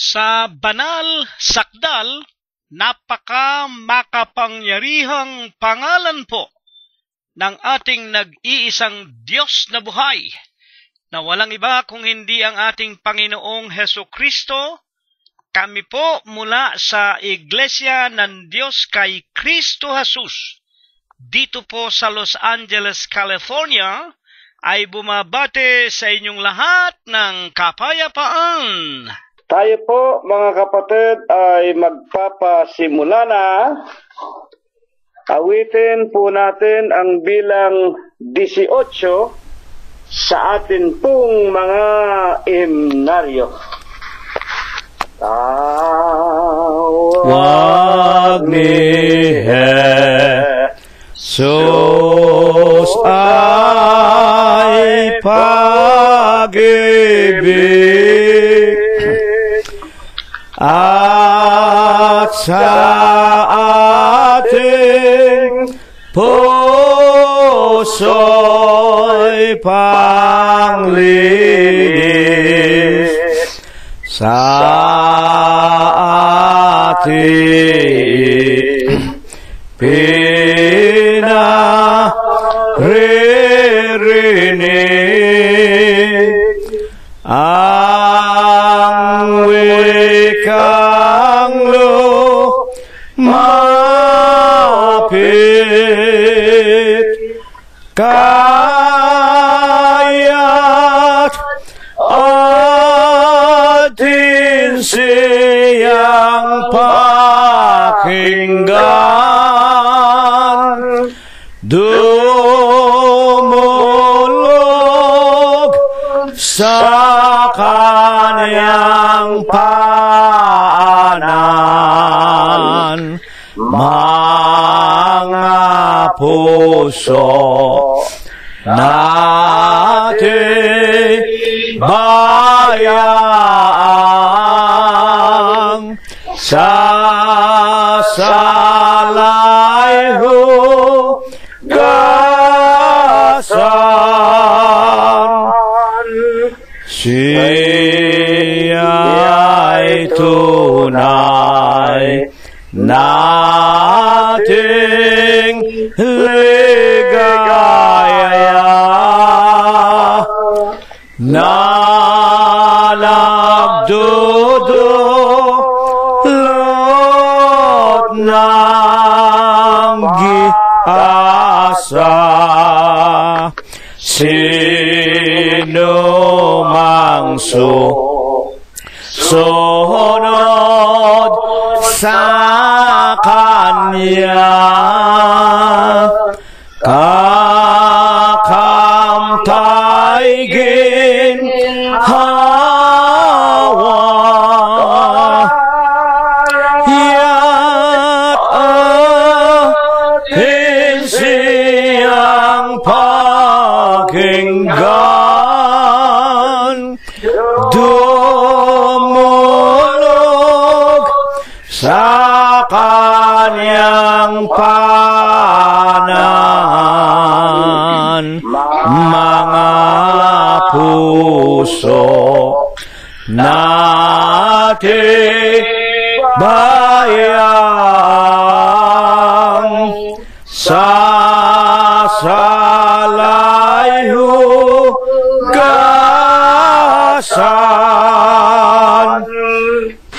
Sa banal sakdal, napaka-makapangyarihang pangalan po ng ating nag-iisang Diyos na buhay, na walang iba kung hindi ang ating Panginoong Hesukristo. Kami po mula sa Iglesia ng Diyos kay Kristo Jesus, dito po sa Los Angeles, California, ay bumabate sa inyong lahat ng kapayapaan. Tayo po mga kapatid ay magpapasimula na. Awitin po natin ang bilang 18 sa atin pong mga himnaryo. Tawag ni Jesus ay pag-ibig, at sa ating puso'y panglinis, sa ating pinaririnig ang wikang lumapit, kaya't atin siyang pakinggan. Dumulog sa kaniyang paanan mga puso nating bayang sasalay hugasan. Siya'y tunay nating ligaya, na nagdudulot ng giasa. Sino mang sunod sa Kanya, kakamtay ginhawa, ya't atin siyang pakinggan. Dumulog sa kaniyang paanan mga puso nating bayang sasalay hugasan.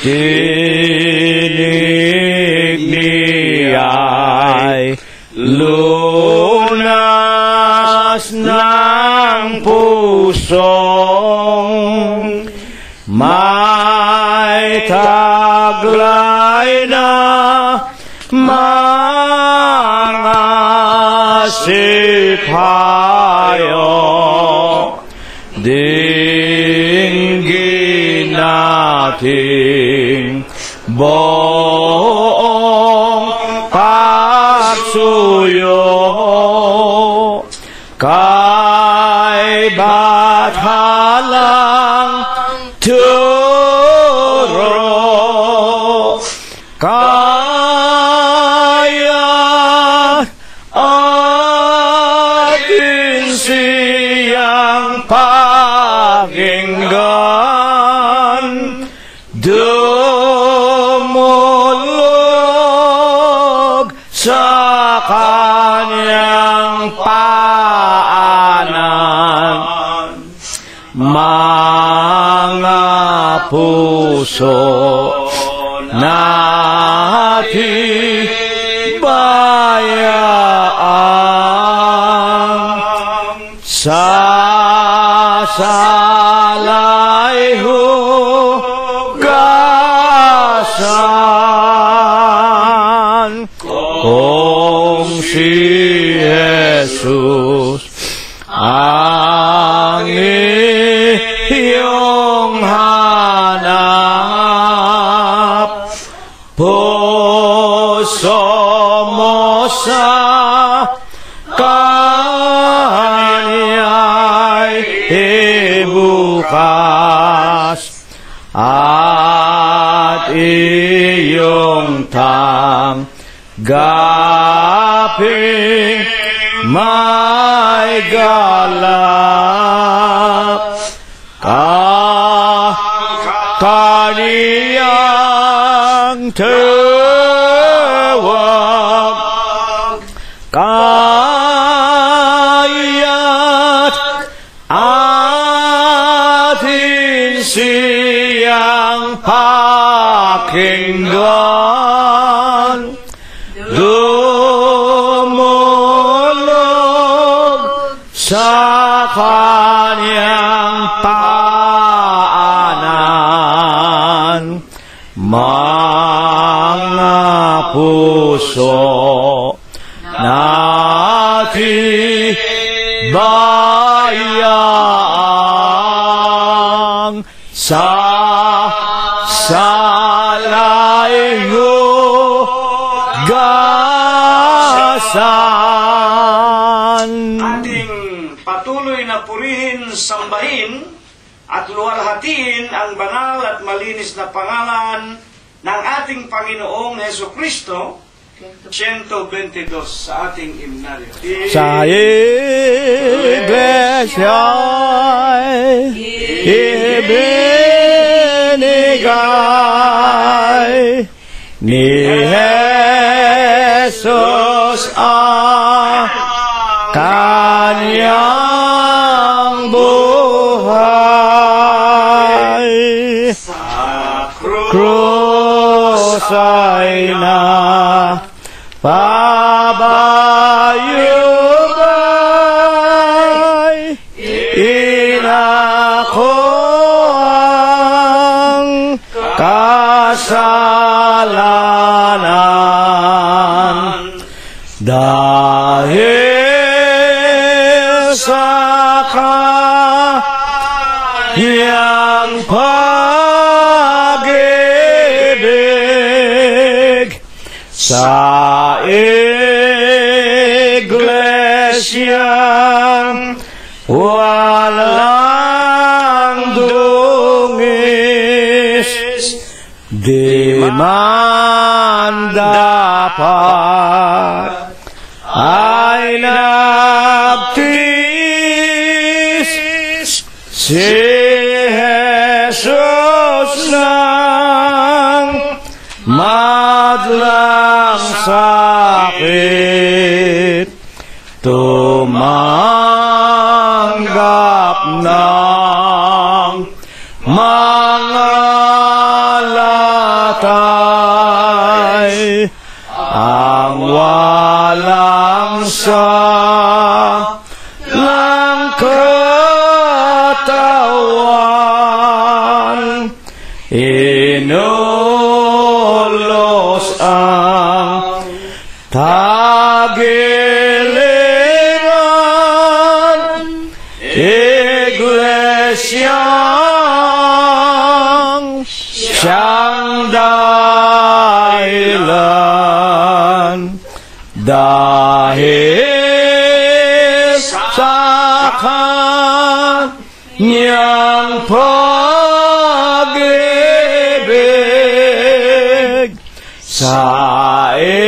Tinig niya'y lunas ng pusong may taglay na mga sipayo. Dinggin nating buong pagsuyo kay bathalang turo, kaya atin siyang pakinggan. mga puso natin bayaan sasalay hugasan kung si Jesus ang iyong hanap, puso mo sa Kanya'y ibukas at iyong tanggapin may galak kaniyang tawag kaya't atin siyang pakinggan sa Kanyang paanan, mga puso natin bayaan sasalay hugasan. Patuloy na purihin, sambahin, at luwalhatiin ang banal at malinis na pangalan ng ating Panginoong Hesukristo, 122 sa ating himnaryo. Sa Iglesia'y ibinigay ni Jesus ang Kanyang buhay. Sa krus ay pabayubay, inako ang kasalanan dahil sa Kanyang pag-ibig. Sa Iglesyang walang dungis, di man dapat ay nagtiis si Jesus ng madlang sakit, tumanggap ng mga latay ang walang salang katawan, inulos ang tagiliran, Iglesyang siyang dahilan, dahil sa Kanyang pag-ibig. Sa Iglesyang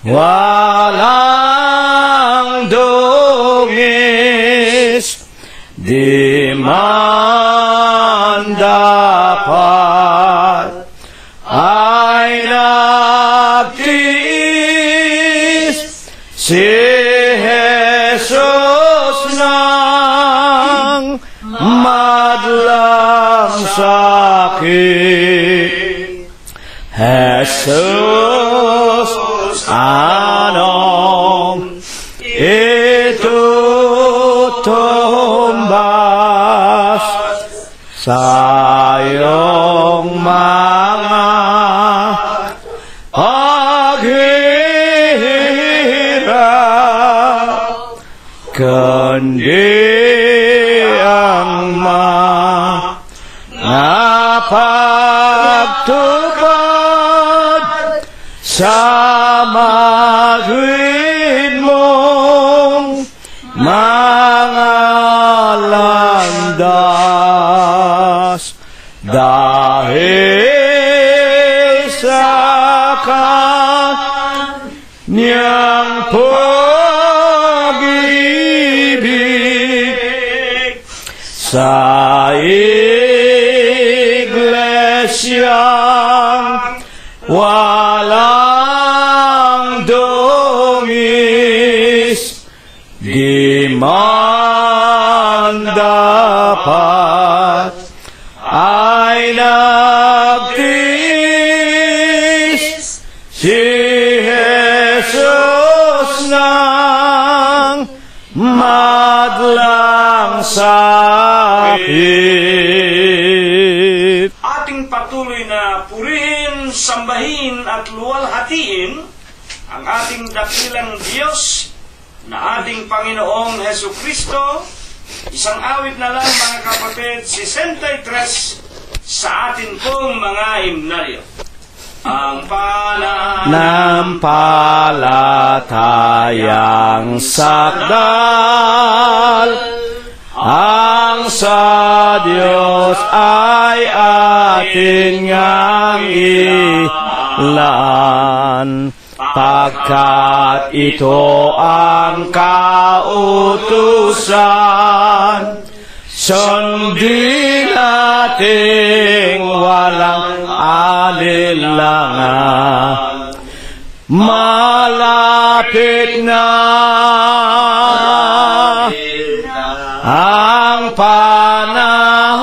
walang dungis, di man dapat ay nagtiis si Jesus sakit. Jesus, anong itutumbas sa iyong mga paghihirap, kundi ang mga pagtupad sa matuwid mong mga landas, dahil sa Kanyang pag-ibig sa iglesyang walang dungis, di man dapat ay nagtiis si Jesus ng madlang sakit. Ating patuloy na purihin, sambahin at luwalhatiin ang ating dakilang Diyos na ating Panginoong Hesukristo. Isang awit na lang, mga kapatid, 63 sa atin pong mga himnalyo. Ang Nampalatayang sakdal, ang sa Diyos ay atin ngang ilaan, pagkat ito ang kautusan. Sundin nating walang alinlangan, malapit na ang panahon,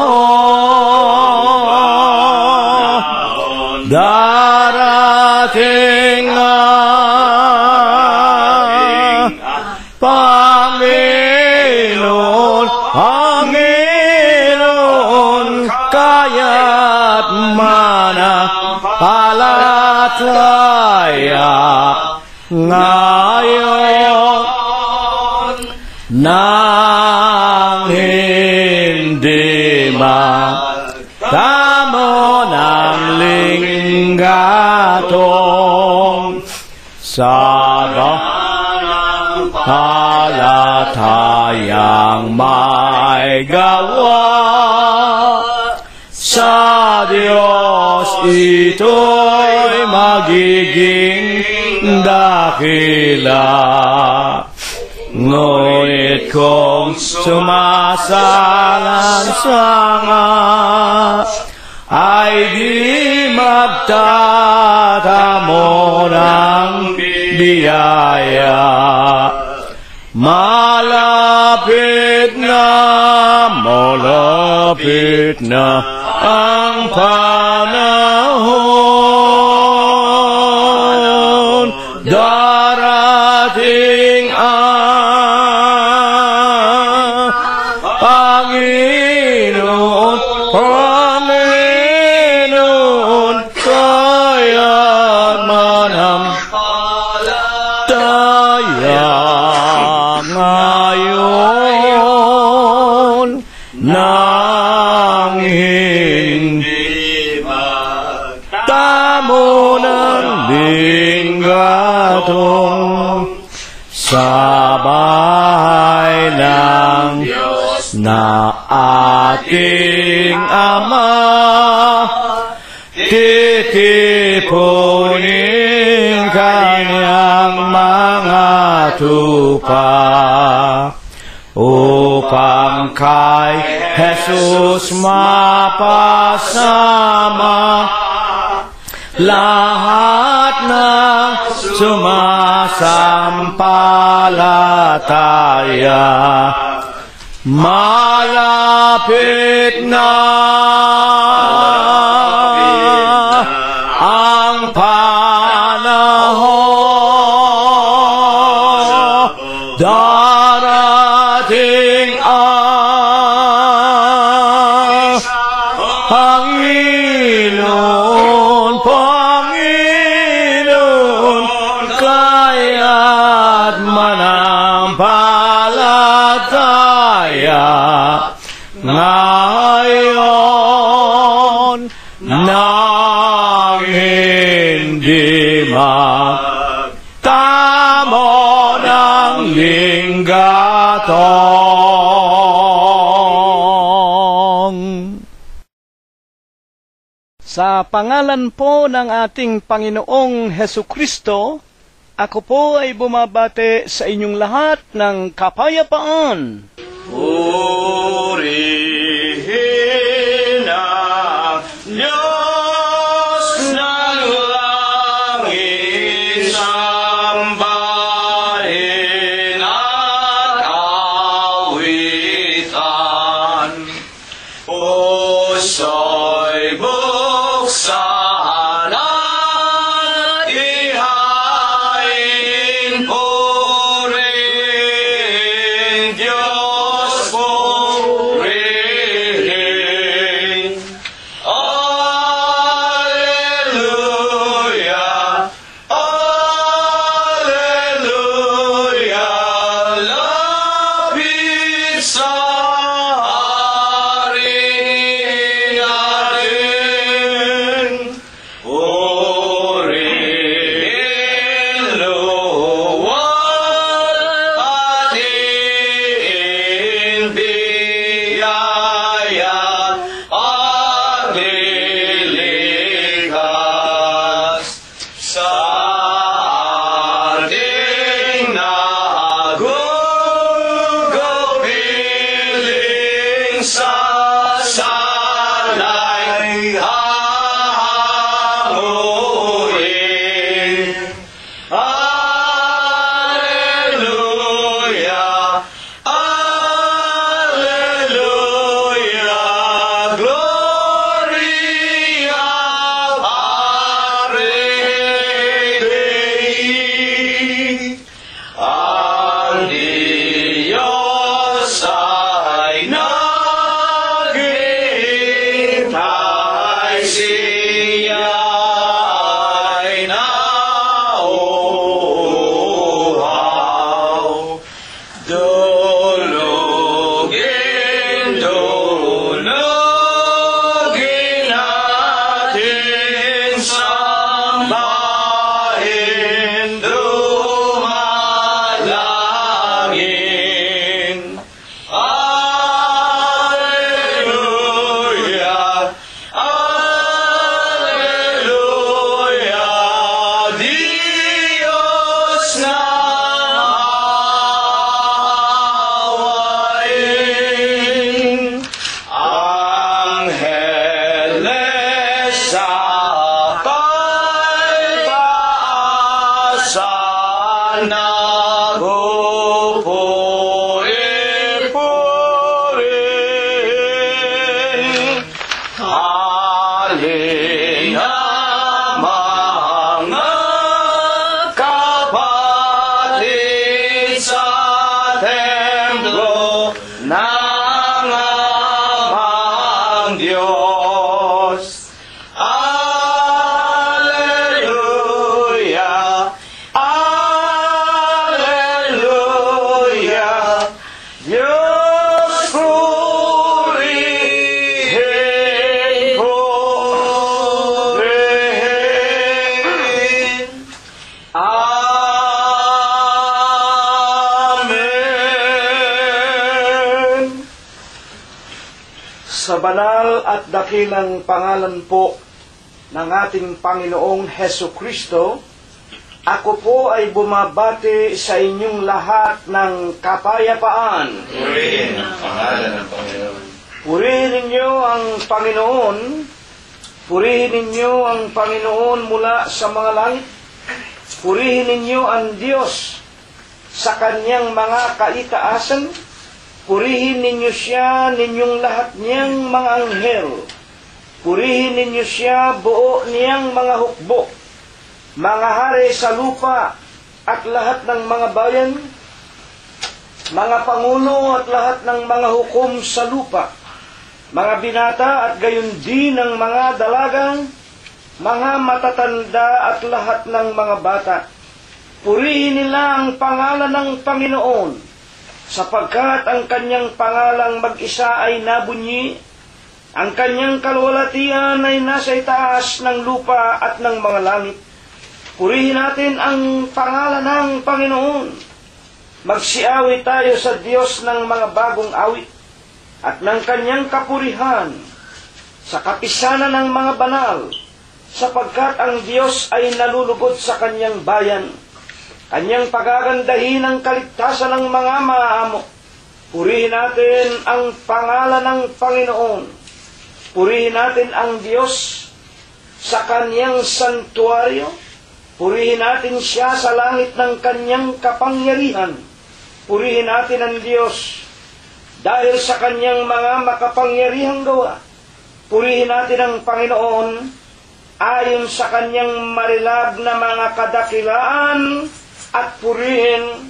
darating Panginoon, Panginoon, kaya't mananampalataya ngayon nang hindi magtamo ng linggatong palatayang may gawa sa Diyos, ito'y magiging dakila. Ngunit kung sumasalang-sanga ay di magtatamo ng biyaya. Malapit na ang panahon, darating ang Panginoon, Panginoon, kaya't manampalataya ngayon nang hindi magtamo ng linggatong sa bahay ng Diyos na ating Ama. Titipunin Kanyang mga tupa upang kay Jesus mapasama lahat ng sumasampalataya. malapit na ang panahon, darating ang Panginoon, kaya't manampalataya ngayon nang hindi magtamo ng linggatong. Sa pangalan po ng ating Panginoong Hesukristo, ako po ay bumabate sa inyong lahat ng kapayapaan. Purihin ang Diyos ng langit, sambahin at awitan. Puso'y buksan at ihain, purihin Diyos, purihin. Alleluia, alleluia, lapit sa hari natin. Purihin, luwal, ating biyaya at lilikas sa ating nagugupiling sa salay hahanguin. Alleluia, alleluia, gloria Patri Dei. Ang Diyos ay naghihintay, siya ay nauuhaw. Dulugin, dulugin natin, sambahin, dumalangin. Alleluia, alleluia, Diyos na awain. Angeles sa pagpaasan, nagpupuri-purihin. Halina mga kapatid sa templo ng amang Diyos. Alleluia, alleluia, Diyos purihin, purihin. Amen. Sa banal at dakilang pangalan po ng ating Panginoong Hesukristo, ako po ay bumabati sa inyong lahat ng kapayapaan. Purihin ang pangalan ng Panginoon. Purihin ninyo ang Panginoon, purihin ninyo ang Panginoon mula sa mga langit, purihin ninyo ang Diyos sa kanyang mga kaitaasan, Purihin ninyo siya, ninyong lahat niyang mga anghel. Purihin ninyo siya, buo niyang mga hukbo, mga hari sa lupa, at lahat ng mga bayan, mga pangulo at lahat ng mga hukom sa lupa, mga binata at gayon din ng mga dalagang, mga matatanda at lahat ng mga bata. Purihin nila ang pangalan ng Panginoon, sapagkat ang kanyang pangalang mag-isa ay nabunyi, ang kanyang kalwalatian ay nasa itaas ng lupa at ng mga langit. Purihin natin ang pangalan ng Panginoon. Magsiawit tayo sa Diyos ng mga bagong awit at ng kanyang kapurihan sa kapisanan ng mga banal, sapagkat ang Diyos ay nalulugod sa kanyang bayan. Kanyang pagagandahin ang kaligtasan ng mga maaamo. Purihin natin ang pangalan ng Panginoon. Purihin natin ang Diyos sa kanyang santuaryo. Purihin natin siya sa langit ng kanyang kapangyarihan. Purihin natin ang Diyos dahil sa kanyang mga makapangyarihang gawa. Purihin natin ang Panginoon ayon sa kanyang marilab na mga kadakilaan, at purihin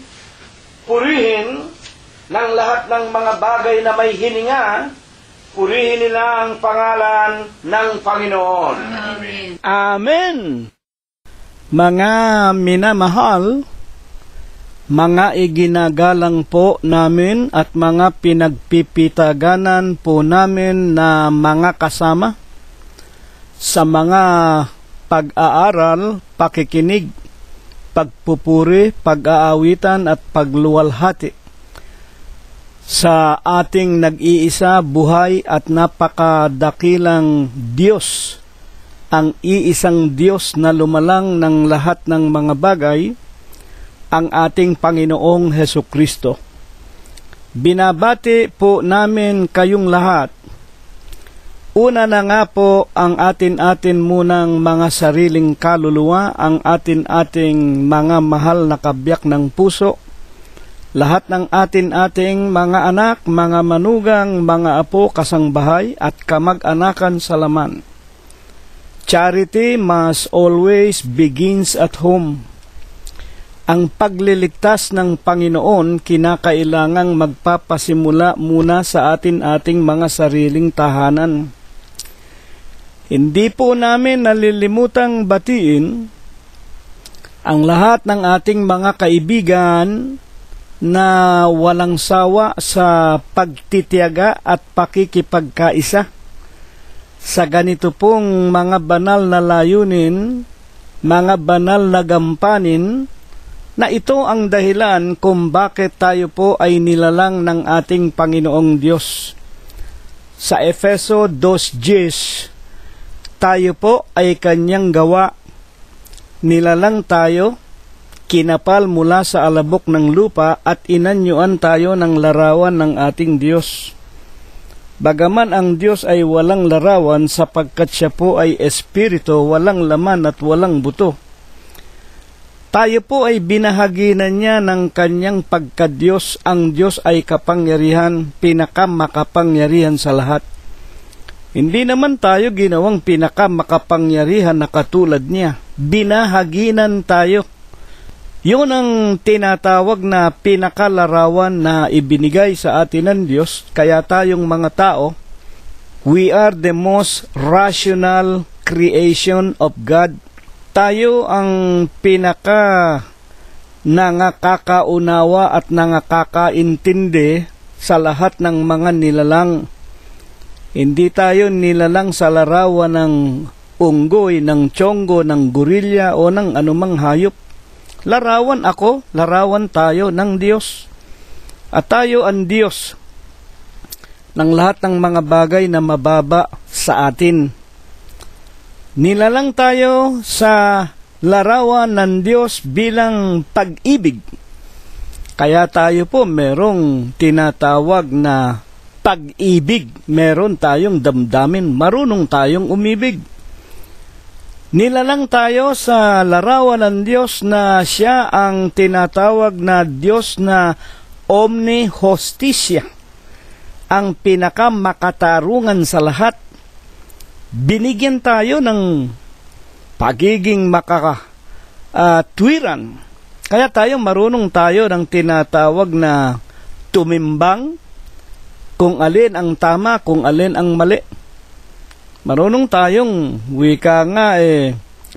ng lahat ng mga bagay na may hininga. Purihin nila ang pangalan ng Panginoon. Amen. Amen. Mga minamahal, mga iginagalang po namin at mga pinagpipitaganan po namin na mga kasama sa mga pag-aaral, pakikinig, pagpupuri, pag-aawitan at pagluwalhati sa ating nag-iisa, buhay at napakadakilang Diyos, ang iisang Diyos na lumalang ng lahat ng mga bagay, ang ating Panginoong Hesukristo. Binabati po namin kayong lahat. Una na nga po ang atin-atin munang mga sariling kaluluwa, ang atin-ating mga mahal na kabiyak ng puso, lahat ng atin-ating mga anak, mga manugang, mga apo, kasangbahay at kamag-anakan sa laman. Charity must always begins at home. Ang pagliligtas ng Panginoon kinakailangang magpapasimula muna sa atin-ating mga sariling tahanan. Hindi po namin nalilimutang batiin ang lahat ng ating mga kaibigan na walang sawa sa pagtitiyaga at pakikipagkaisa sa ganito pong mga banal na layunin, mga banal na gampanin, na ito ang dahilan kung bakit tayo po ay nilalang ng ating Panginoong Diyos. Sa Efeso 2:10, tayo po ay kanyang gawa. Nilalang tayo, kinapal mula sa alabok ng lupa at inanyuan tayo ng larawan ng ating Diyos. Bagaman ang Diyos ay walang larawan sapagkat siya po ay espiritu, walang laman at walang buto, tayo po ay binahaginan niya ng kanyang pagka-Diyos. Ang Diyos ay kapangyarihan, pinakamakapangyarihan sa lahat. Hindi naman tayo ginawang pinakamakapangyarihan na katulad niya. Binahaginan tayo. Yun ang tinatawag na pinakalarawan na ibinigay sa atin ng Diyos. Kaya tayong mga tao, we are the most rational creation of God. Tayo ang pinaka nangakakaunawa at nangakakaintindi sa lahat ng mga nilalang. Hindi tayo nilalang sa larawan ng unggoy, ng tiyonggo, ng gorilya o ng anumang hayop. Larawan ako, larawan tayo ng Diyos. At tayo ang Diyos ng lahat ng mga bagay na mababa sa atin. Nilalang tayo sa larawan ng Diyos bilang pag-ibig. Kaya tayo po merong tinatawag na pag-ibig. Meron tayong damdamin, marunong tayong umibig. Nilalang tayo sa larawan ng Diyos na siya ang tinatawag na Diyos na omni-hostisya. ang pinakamakatarungan sa lahat. Binigyan tayo ng pagiging tuwiran. Kaya marunong tayo ng tinatawag na tumimbang kung alin ang tama, kung alin ang mali. Marunong tayong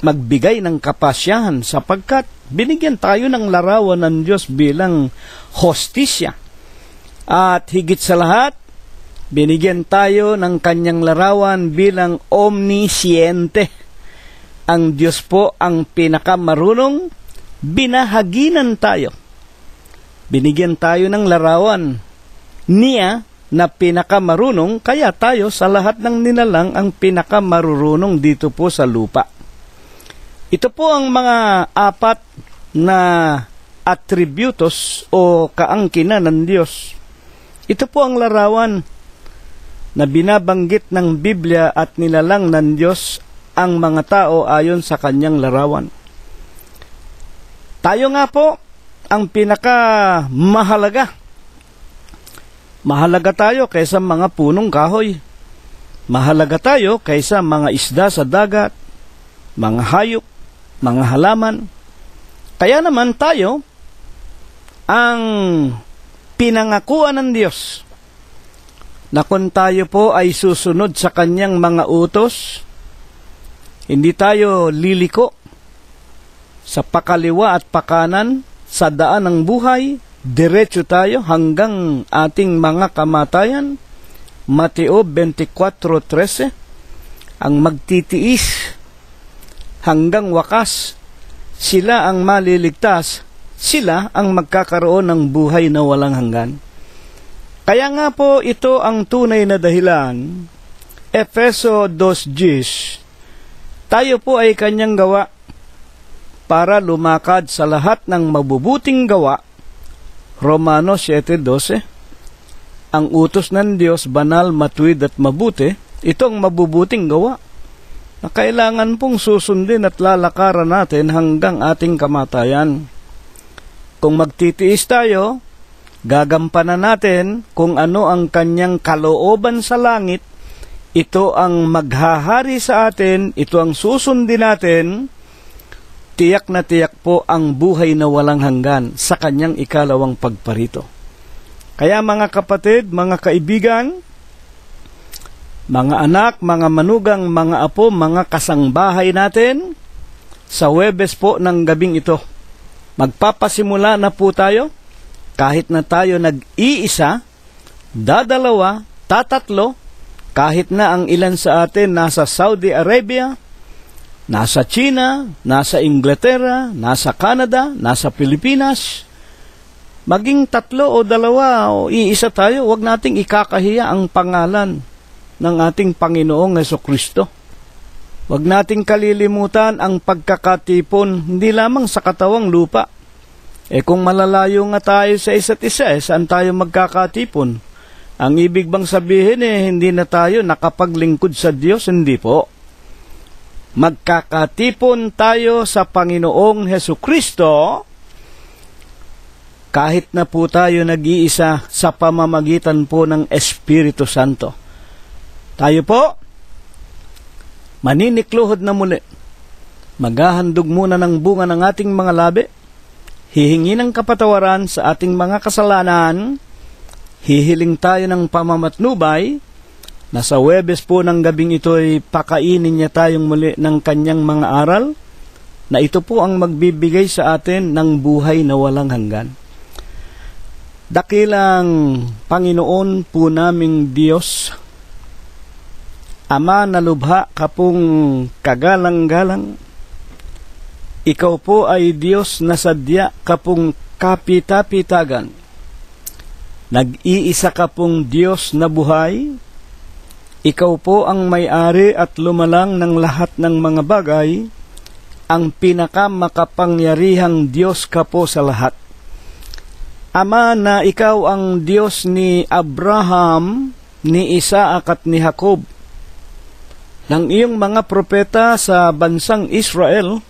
magbigay ng kapasyahan sapagkat binigyan tayo ng larawan ng Diyos bilang hostisya. At higit sa lahat, binigyan tayo ng kanyang larawan bilang omnisciente. Ang Diyos po ang pinakamarunong, binahaginan tayo. Binigyan tayo ng larawan niya na pinakamarunong, kaya tayo sa lahat ng nilalang ang pinakamarunong dito po sa lupa. Ito po ang mga 4 na atributos o kaangkinan ng Diyos. Ito po ang larawan na binabanggit ng Biblia at nilalang ng Diyos ang mga tao ayon sa kanyang larawan. Tayo nga po ang pinakamahalaga. Mahalaga tayo kaysa mga punong kahoy. Mahalaga tayo kaysa mga isda sa dagat, mga hayop, mga halaman. Kaya naman tayo ang pinangakuan ng Diyos na kung tayo po ay susunod sa kanyang mga utos, hindi tayo liliko sa pakaliwa at pakanan sa daan ng buhay. Diretso tayo hanggang ating mga kamatayan. Mateo 24:13, ang magtitiis hanggang wakas, sila ang maliligtas, sila ang magkakaroon ng buhay na walang hanggan. Kaya nga po ito ang tunay na dahilan. Efeso 2:10, tayo po ay kanyang gawa para lumakad sa lahat ng mabubuting gawa. Romanos 7:12, ang utos ng Diyos, banal, matuwid at mabuti. Ito ang mabubuting gawa na kailangan pong susundin at lalakaran natin hanggang ating kamatayan. Kung magtitiis tayo, gagampanan natin kung ano ang kanyang kalooban sa langit. Ito ang maghahari sa atin, ito ang susundin natin. Tiyak na tiyak po ang buhay na walang hanggan sa kanyang ikalawang pagparito. Kaya mga kapatid, mga kaibigan, mga anak, mga manugang, mga apo, mga kasangbahay natin, sa Huwebes po ng gabing ito, magpapasimula na po tayo. Kahit na tayo nag-iisa, dadalawa, tatatlo, kahit na ang ilan sa atin nasa Saudi Arabia, nasa China, nasa Inglaterra, nasa Canada, nasa Pilipinas, maging 3 o 2 o iisa tayo, huwag nating ikakahiya ang pangalan ng ating Panginoong Hesukristo. Huwag nating kalilimutan ang pagkakatipon, hindi lamang sa katawang lupa. Kung malalayo nga tayo sa isa't isa, saan tayo magkakatipon? Ang ibig bang sabihin hindi na tayo nakapaglingkod sa Diyos? Hindi po. Magkakatipon tayo sa Panginoong Hesukristo kahit na po tayo nag-iisa sa pamamagitan po ng Espiritu Santo. Tayo po, maninikluhod na muli. Maghahandog muna ng bunga ng ating mga labi. Hihingi ng kapatawaran sa ating mga kasalanan. Hihiling tayo ng pamamatnubay. Nasa Huwebes po ng gabing ito ay pakainin niya tayong muli ng kanyang mga aral na ito po ang magbibigay sa atin ng buhay na walang hanggan. Dakilang Panginoon po naming Diyos, Ama na lubha kapong kagalang-galang, ikaw po ay Diyos na sadya kapong kapita-pitagan. Nag-iisa kapong Diyos na buhay. Ikaw po ang may-ari at lumalang ng lahat ng mga bagay, ang pinakamakapangyarihang Diyos ka po sa lahat. Ama, na ikaw ang Diyos ni Abraham, ni Isaac at ni Jacob, ng iyong mga propeta sa bansang Israel,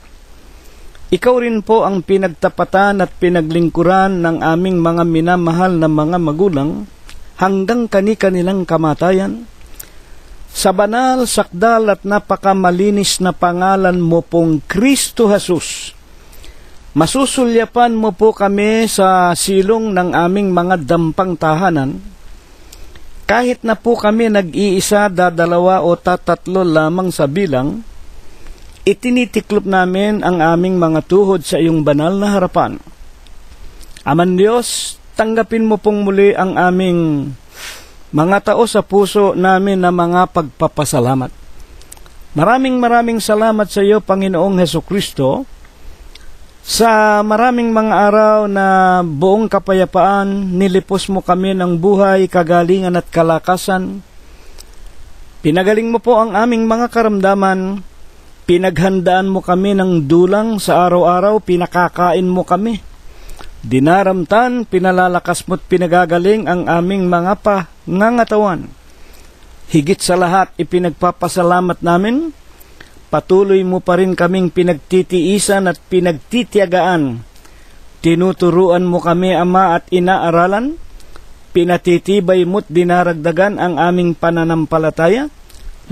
ikaw rin po ang pinagtapatan at pinaglingkuran ng aming mga minamahal na mga magulang hanggang kani-kanilang kamatayan. Sa banal, sakdal at napakamalinis na pangalan mo pong Kristo Jesus, masusulyapan mo po kami sa silong ng aming mga dampang tahanan. Kahit na po kami nag-iisa, dadalawa o tatatlo lamang sa bilang, itinitiklop namin ang aming mga tuhod sa iyong banal na harapan. Aman Diyos, tanggapin mo pong muli ang aming mga tao sa puso namin na mga pagpapasalamat. Maraming salamat sa iyo, Panginoong Hesukristo, sa maraming mga araw na buong kapayapaan, nilipos mo kami ng buhay, kagalingan at kalakasan. Pinagaling mo po ang aming mga karamdaman, pinaghandaan mo kami ng dulang sa araw-araw, pinakakain mo kami. Dinaramtan, pinalalakas mo't pinagagaling ang aming mga pangangatawan. Higit sa lahat, ipinagpapasalamat namin, patuloy mo pa rin kaming pinagtitiisan at pinagtitiyagaan. Tinuturuan mo kami, Ama, at inaaralan. Pinatitibay mo't dinaragdagan ang aming pananampalataya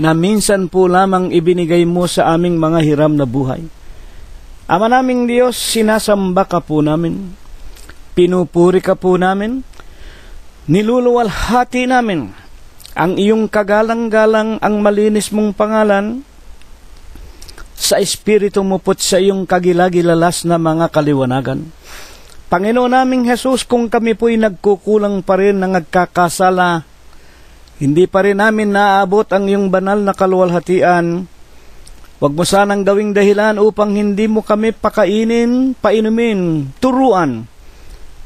na minsan po lamang ibinigay mo sa aming mga hiram na buhay. Ama naming Diyos, sinasamba ka po namin. Pinupuri ka po namin. Niluluwalhati namin ang iyong kagalang-galang, ang malinis mong pangalan, sa Espiritu mo po't sa iyong kagilagilalas na mga kaliwanagan. Panginoon naming Jesus, kung kami po'y nagkukulang pa rin na nagkakasala, hindi pa rin namin naaabot ang iyong banal na kaluwalhatian, huwag mo sanang gawing dahilan upang hindi mo kami pakainin, painumin, turuan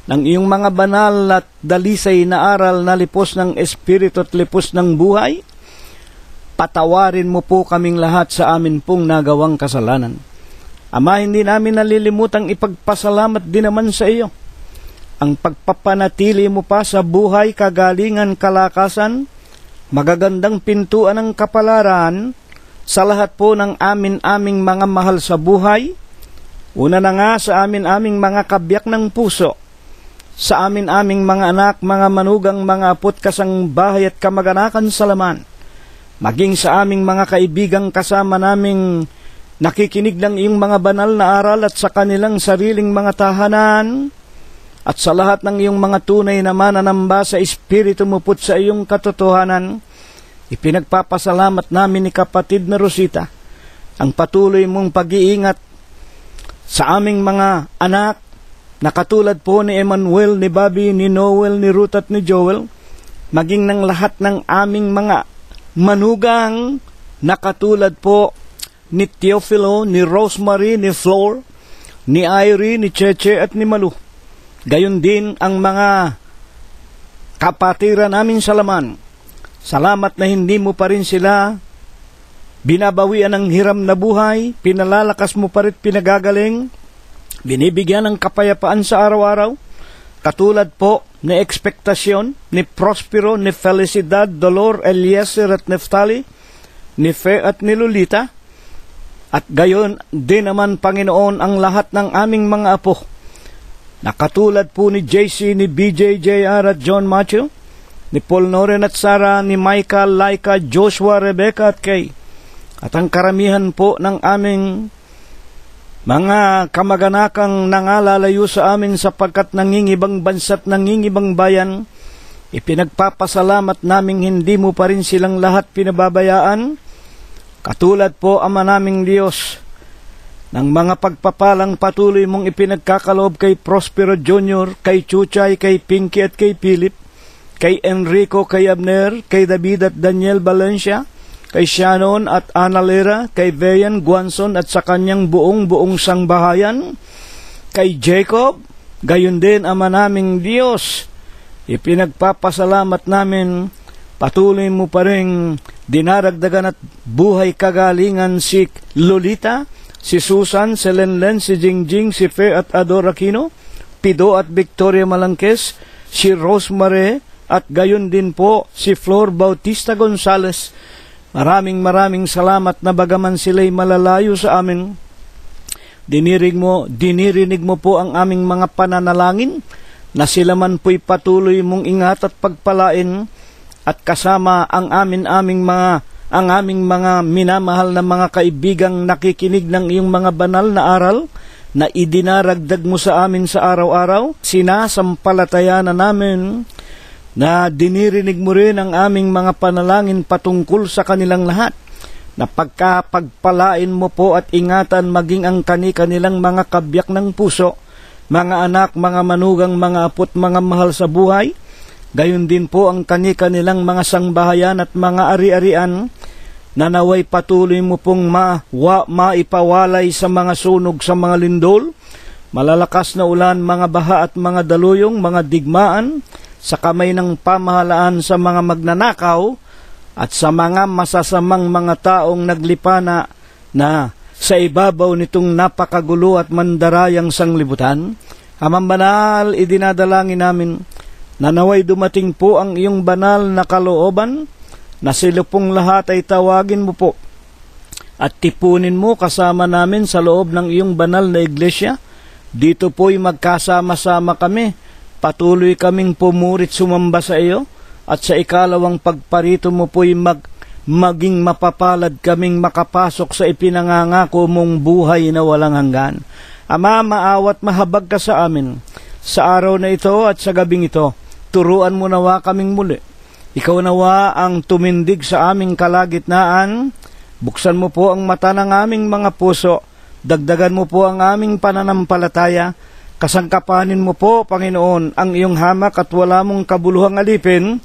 ng iyong mga banal at dalisay na aral na lipos ng Espiritu at lipos ng buhay. Patawarin mo po kaming lahat sa amin pong nagawang kasalanan. Ama, hindi namin nalilimutang ipagpasalamat din naman sa iyo ang pagpapanatili mo pa sa buhay, kagalingan, kalakasan, magagandang pintuan ng kapalaran sa lahat po ng aming mga mahal sa buhay. Una na nga sa aming mga kabiyak ng puso, sa aming mga anak, mga manugang, mga apot, kasangbahay at kamag-anakan sa laman, maging sa aming mga kaibigang kasama naming nakikinig ng iyong mga banal na aral at sa kanilang sariling mga tahanan, at sa lahat ng iyong mga tunay na mananamba sa Espiritu mo po't sa iyong katotohanan, ipinagpapasalamat namin ni kapatid na Rosita ang patuloy mong pag-iingat sa aming mga anak, na katulad po ni Emmanuel, ni Bobby, ni Noel, ni Ruth at ni Joel, maging ng lahat ng aming mga manugang na katulad po ni Teofilo, ni Rosemary, ni Flor, ni Irene, ni Cheche at ni Malu. Gayon din ang mga kapatiran namin sa laman. Salamat na hindi mo pa rin sila binabawian ng hiram na buhay, pinalalakas mo pa rin pinagagaling, binibigyan ng kapayapaan sa araw-araw, katulad po ni Ekspektasyon, ni Prospero, ni Felicidad, Dolor, Eliezer at Neftali, ni Fe at ni Lolita, at gayon din naman, Panginoon, ang lahat ng aming mga apo, na katulad po ni JC, ni BJ, JR at John Matthew, ni Paul Noren at Sarah, ni Michael, Laika, Joshua, Rebecca at Kay, at ang karamihan po ng aming mga kamag-anakang nangalalayo sa amin sapagkat nangingibang bansa't nangingibang bayan, ipinagpapasalamat naming hindi mo pa rin silang lahat pinababayaan. Katulad po, Ama naming Diyos, ng mga pagpapalang patuloy mong ipinagkakaloob kay Prospero Jr., kay Chuchay, kay Pinky at kay Philip, kay Enrico, kay Abner, kay David at Daniel Valencia, kay Shannon at Analera, kay Veyan Guanson at sa kanyang buong sangbahayan, kay Jacob, gayon din, Ama naming Diyos, ipinagpapasalamat namin, patuloy mo pa rin dinaragdagan at buhay kagalingan si Lolita, si Susan, si Lenlen, si Jingjing, si Fe at Ador Aquino, Pido at Victoria Malangkes, si Rosemary, at gayon din po si Flor Bautista Gonzales. Maraming salamat na bagaman sila'y malalayo sa amin, dinirinig mo po ang aming mga pananalangin, na sila man po'y patuloy mong ingat at pagpalain, at kasama ang aming mga minamahal na mga kaibigang nakikinig ng iyong mga banal na aral na idinaragdag mo sa amin sa araw-araw. Sinasampalataya na namin na dinirinig mo rin ang aming mga panalangin patungkol sa kanilang lahat, na pagkapagpalain mo po at ingatan maging ang kanilang mga kabyak ng puso, mga anak, mga manugang, mga apo't mga mahal sa buhay. Gayon din po ang kanilang mga sangbahayan at mga ari-arian, na naway patuloy mo pong maipawalay sa mga sunog sa mga lindol, malalakas na ulan, mga baha at mga daluyong, mga digmaan, sa kamay ng pamahalaan sa mga magnanakaw, at sa mga masasamang mga taong naglipana na sa ibabaw nitong napakagulo at mandarayang sanglibutan. Amang banal, idinadalangin namin na naway dumating po ang iyong banal na kalooban, na sila pong lahat ay tawagin mo po at tipunin mo kasama namin sa loob ng iyong banal na iglesia. Dito po'y magkasama-sama kami, patuloy kaming pumurit sumamba sa iyo, at sa ikalawang pagparito mo po'y maging mapapalad kaming makapasok sa ipinangangako mong buhay na walang hanggan. Ama, maawat mahabag ka sa amin sa araw na ito at sa gabing ito. Turuan mo nawa kaming muli. Ikaw nawa ang tumindig sa aming kalagitnaan. Buksan mo po ang mata ng aming mga puso. Dagdagan mo po ang aming pananampalataya. Kasangkapanin mo po, Panginoon, ang iyong hamak at wala mong kabuluhang alipin.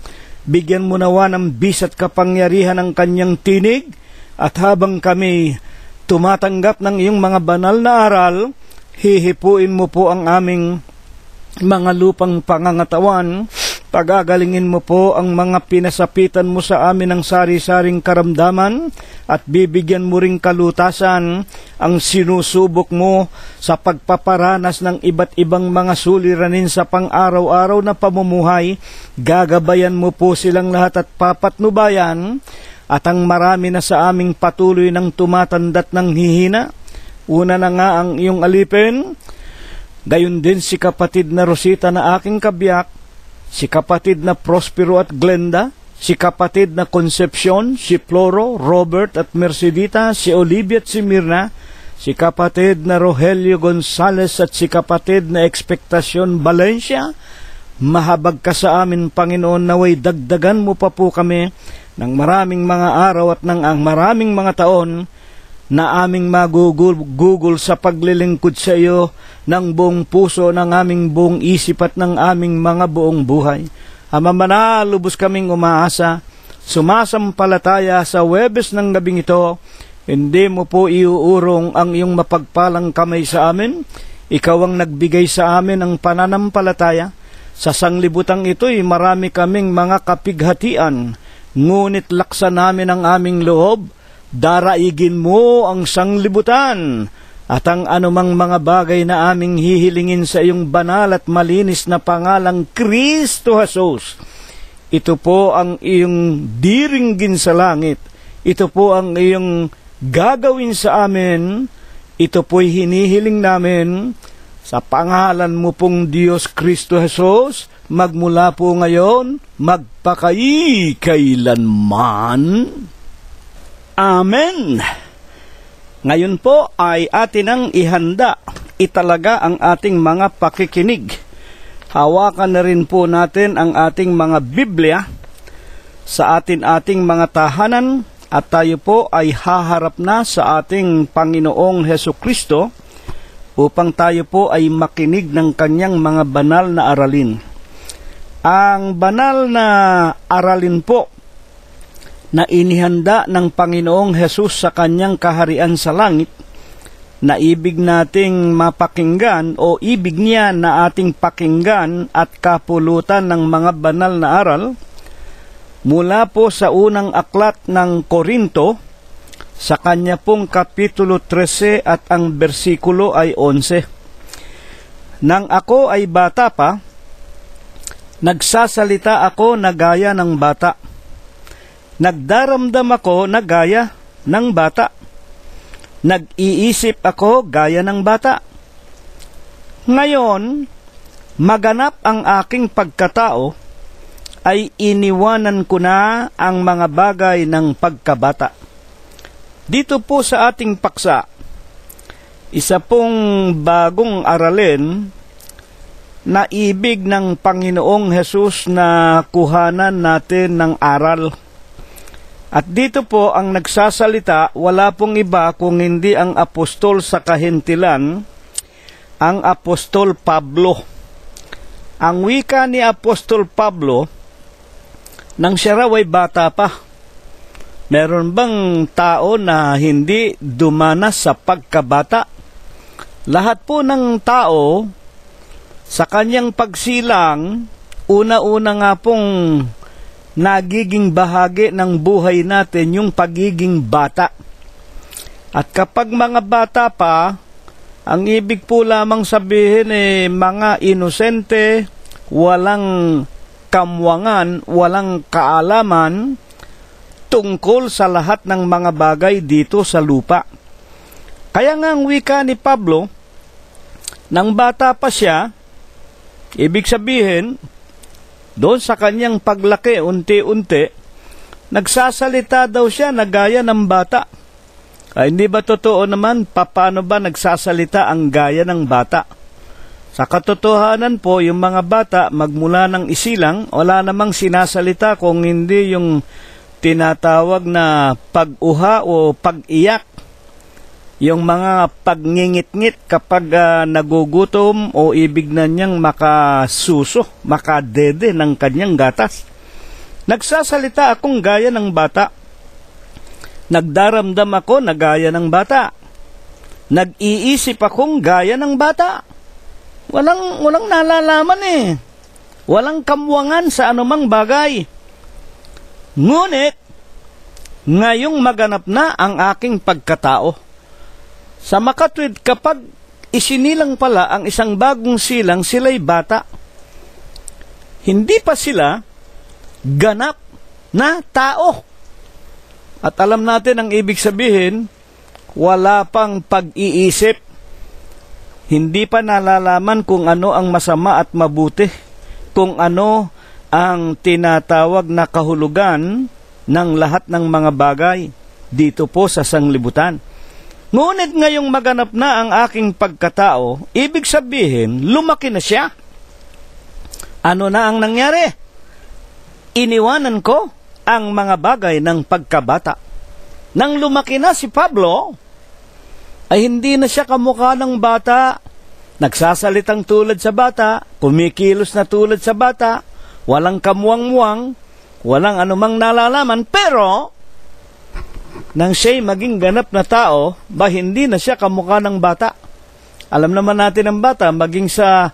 Bigyan mo nawa ng bisat kapangyarihan ng kanyang tinig. At habang kami tumatanggap ng iyong mga banal na aral, hihipuin mo po ang aming mga lupang pangangatawan. Pagagalingin mo po ang mga pinasapitan mo sa amin ng sari-saring karamdaman, at bibigyan mo ring kalutasan ang sinusubok mo sa pagpaparanas ng iba't ibang mga suliranin sa pang-araw-araw na pamumuhay. Gagabayan mo po silang lahat at papatnubayan, at ang marami na sa aming patuloy ng tumatanda't ng hihina. Una na nga ang iyong alipin, gayon din si kapatid na Rosita na aking kabiyak, si kapatid na Prospero at Glenda, si kapatid na Concepcion, si Floro, Robert at Mercedita, si Olivia at si Mirna, si kapatid na Rogelio Gonzales at si kapatid na Expectacion Valencia. Mahabag ka sa amin, Panginoon, naway dagdagan mo pa po kami ng maraming mga araw at ng maraming mga taon na aming magugul sa paglilingkod sa iyo ng buong puso, ng aming buong isip at ng aming mga buong buhay. Ama manal, lubos kaming umaasa, sumasampalataya sa Huwebes ng gabing ito. Hindi mo po iuurong ang iyong mapagpalang kamay sa amin. Ikaw ang nagbigay sa amin ng pananampalataya. Sa sanglibutang ito'y marami kaming mga kapighatian, ngunit laksa namin ang aming loob. Daraigin mo ang sanglibutan at ang anumang mga bagay na aming hihilingin sa iyong banal at malinis na pangalang Kristo Jesus. Ito po ang iyong diringgin sa langit. Ito po ang iyong gagawin sa amin. Ito po'y hinihiling namin sa pangalan mo pong Diyos Kristo Jesus, magmula po ngayon, magpakailanman. Amen. Ngayon po ay atin ang ihanda, italaga ang ating mga pakikinig. Hawakan na rin po natin ang ating mga Biblia sa ating mga tahanan, at tayo po ay haharap na sa ating Panginoong Hesukristo upang tayo po ay makinig ng kanyang mga banal na aralin. Ang banal na aralin po na inihanda ng Panginoong Hesus sa kanyang kaharian sa langit, na ibig nating mapakinggan o ibig niya na ating pakinggan at kapulutan ng mga banal na aral, mula po sa unang aklat ng Korinto, sa kanya pong kapitulo 13 at ang bersikulo ay 11. Nang ako ay bata pa, nagsasalita ako na gaya ng bata. Nagdaramdam ako na gaya ng bata. Nag-iisip ako gaya ng bata. Ngayon, maganap ang aking pagkatao, ay iniwanan ko na ang mga bagay ng pagkabata. Dito po sa ating paksa, isa pong bagong aralin na ibig ng Panginoong Hesus na kuhanan natin ng aral. At dito po ang nagsasalita, wala pong iba kung hindi ang apostol sa kahintilan, ang Apostol Pablo. Ang wika ni Apostol Pablo, nang siya raw ay bata pa, meron bang tao na hindi dumanas sa pagkabata? Lahat po ng tao, sa kanyang pagsilang, una-una nga pong nagiging bahagi ng buhay natin yung pagiging bata. At kapag mga bata pa, ang ibig po lamang sabihin mga inosente, walang kamwangan, walang kaalaman tungkol sa lahat ng mga bagay dito sa lupa. Kaya nga ang wika ni Pablo, nang bata pa siya, ibig sabihin, doon sa kanyang paglaki, unti-unti, nagsasalita daw siya na gaya ng bata. Ay, hindi ba totoo naman, paano ba nagsasalita ang gaya ng bata? Sa katotohanan po, yung mga bata, magmula ng isilang, wala namang sinasalita kung hindi yung tinatawag na pag-uha o pag-iyak. Yung mga pagngingit-ngit kapag nagugutom o ibig na niyang makasuso, makadede ng kanyang gatas. Nagsasalita akong gaya ng bata. Nagdaramdam ako na gaya ng bata. Nag-iisip akong gaya ng bata. Walang nalalaman Walang kamwangan sa anumang bagay. Ngunit, ngayong maganap na ang aking pagkatao. Sa makatwid, kapag isinilang pala ang isang bagong silang, sila'y bata. Hindi pa sila ganap na tao. At alam natin ang ibig sabihin, wala pang pag-iisip. Hindi pa nalalaman kung ano ang masama at mabuti, kung ano ang tinatawag na kahulugan ng lahat ng mga bagay dito po sa sanglibutan. Ngunit ngayong maganap na ang aking pagkatao, ibig sabihin, lumaki na siya. Ano na ang nangyari? Iniwanan ko ang mga bagay ng pagkabata. Nang lumaki na si Pablo, ay hindi na siya kamukha ng bata, nagsasalitang tulad sa bata, kumikilos na tulad sa bata, walang kamuwang-muwang, walang anumang nalalaman, pero nang siya'y maging ganap na tao, hindi na siya kamukha ng bata. Alam naman natin ang bata, maging sa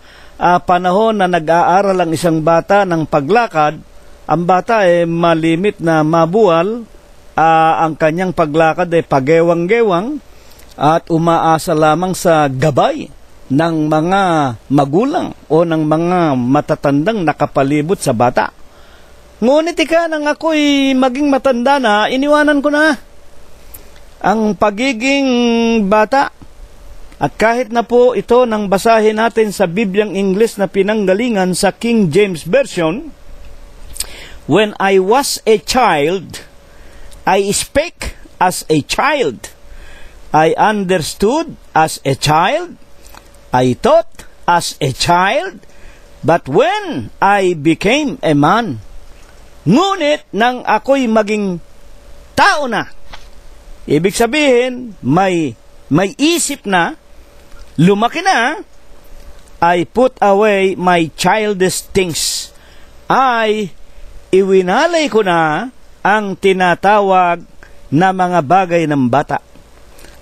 panahon na nag-aaral ang isang bata ng paglakad, ang bata malimit na mabuwal, ang kanyang paglakad pagewang-gewang, at umaasa lamang sa gabay ng mga magulang o ng mga matatandang nakapalibot sa bata. Ngunit nang ako'y maging matanda na, iniwanan ko na ang pagiging bata. At kahit na po ito nang basahin natin sa Bibliang Ingles na pinanggalingan sa King James Version, when I was a child, I spake as a child. I understood as a child. I thought as a child. But when I became a man, ngunit nang ako'y maging tao na, ibig sabihin, may isip na, lumaki na, I put away my childish things. Iwinalay ko na ang tinatawag na mga bagay ng bata.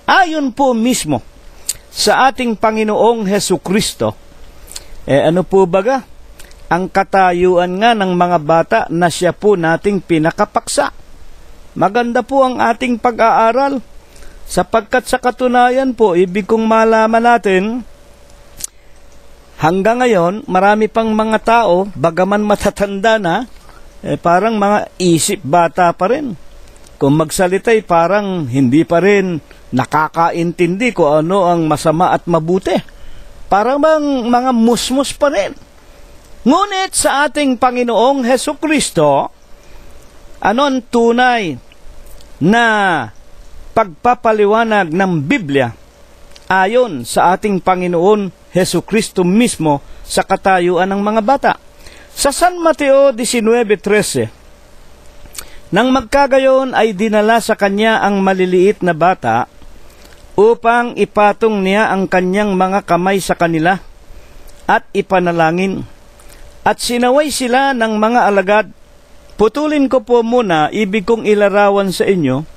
Ayon po mismo sa ating Panginoong Hesukristo, ano po baga? Ang katayuan nga ng mga bata na siya po nating pinakapaksa. Maganda po ang ating pag-aaral, sapagkat sa katunayan po, ibig kong malaman natin, hanggang ngayon, marami pang mga tao, bagaman matatanda na, parang mga isip bata pa rin. Kung magsalita'y parang hindi pa rin nakakaintindi kung ano ang masama at mabuti. Parang mga musmus pa rin. Ngunit sa ating Panginoong Hesukristo, ano ang tunay na pagpapaliwanag ng Biblia ayon sa ating Panginoon Hesukristo mismo sa katayuan ng mga bata? Sa San Mateo 19:13, nang magkagayon ay dinala sa kanya ang maliliit na bata upang ipatong niya ang kanyang mga kamay sa kanila at ipanalangin. At sinaway sila ng mga alagad. Putulin ko po muna, ibig kong ilarawan sa inyo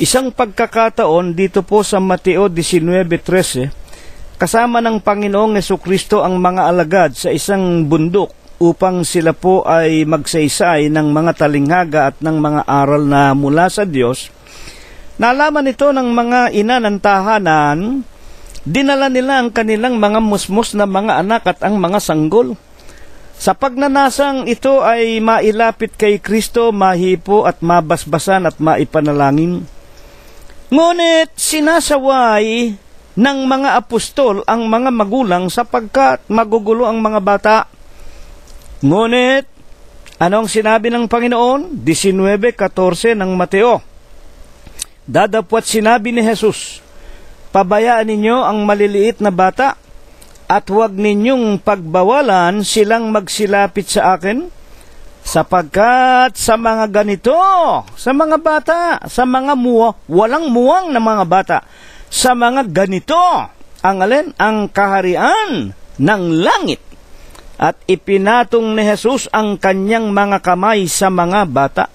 isang pagkakataon dito po sa Mateo 19:13, kasama ng Panginoong Hesukristo ang mga alagad sa isang bundok upang sila po ay magsaysay ng mga talinghaga at ng mga aral na mula sa Diyos. Nalaman ito ng mga ina ng tahanan, dinala nila ang kanilang mga musmos na mga anak at ang mga sanggol. Sa pagnanasang ito ay mailapit kay Kristo, mahipo at mabasbasan at maipanalangin. Ngunit sinasaway ng mga apostol ang mga magulang sapagkat magugulo ang mga bata. Ngunit, anong sinabi ng Panginoon? 19:14 ng Mateo. Dadapwat sinabi ni Jesus, pabayaan ninyo ang maliliit na bata at huwag ninyong pagbawalan silang magsilapit sa akin, sapagkat sa mga ganito, sa mga bata, sa mga walang muwang na mga bata, sa mga ganito, ang kaharian ng langit. At ipinatong ni Jesus ang kanyang mga kamay sa mga bata.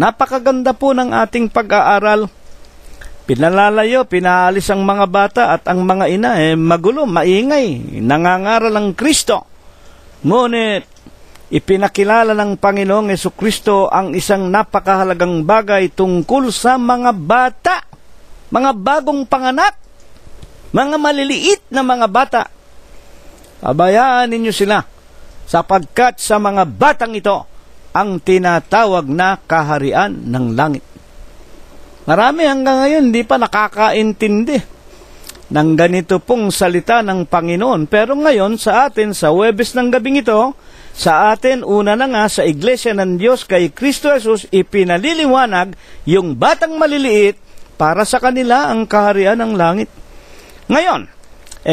Napakaganda po ng ating pag-aaral. Pinalalayo, pinaalis ang mga bata at ang mga ina magulo, maingay, nangangaral ang Kristo. Ngunit, ipinakilala ng Panginoong Hesukristo ang isang napakahalagang bagay tungkol sa mga bata, mga bagong panganak, mga maliliit na mga bata. Pabayaan ninyo sila, sapagkat sa mga batang ito ang tinatawag na kaharian ng langit. Marami hanggang ngayon hindi pa nakakaintindi ng ganito pong salita ng Panginoon. Pero ngayon sa atin, sa Huwebes ng gabing ito, sa atin, una na nga sa Iglesia ng Diyos kay Kristo Jesus, ipinaliliwanag yung batang maliliit para sa kanila ang kaharian ng langit. Ngayon,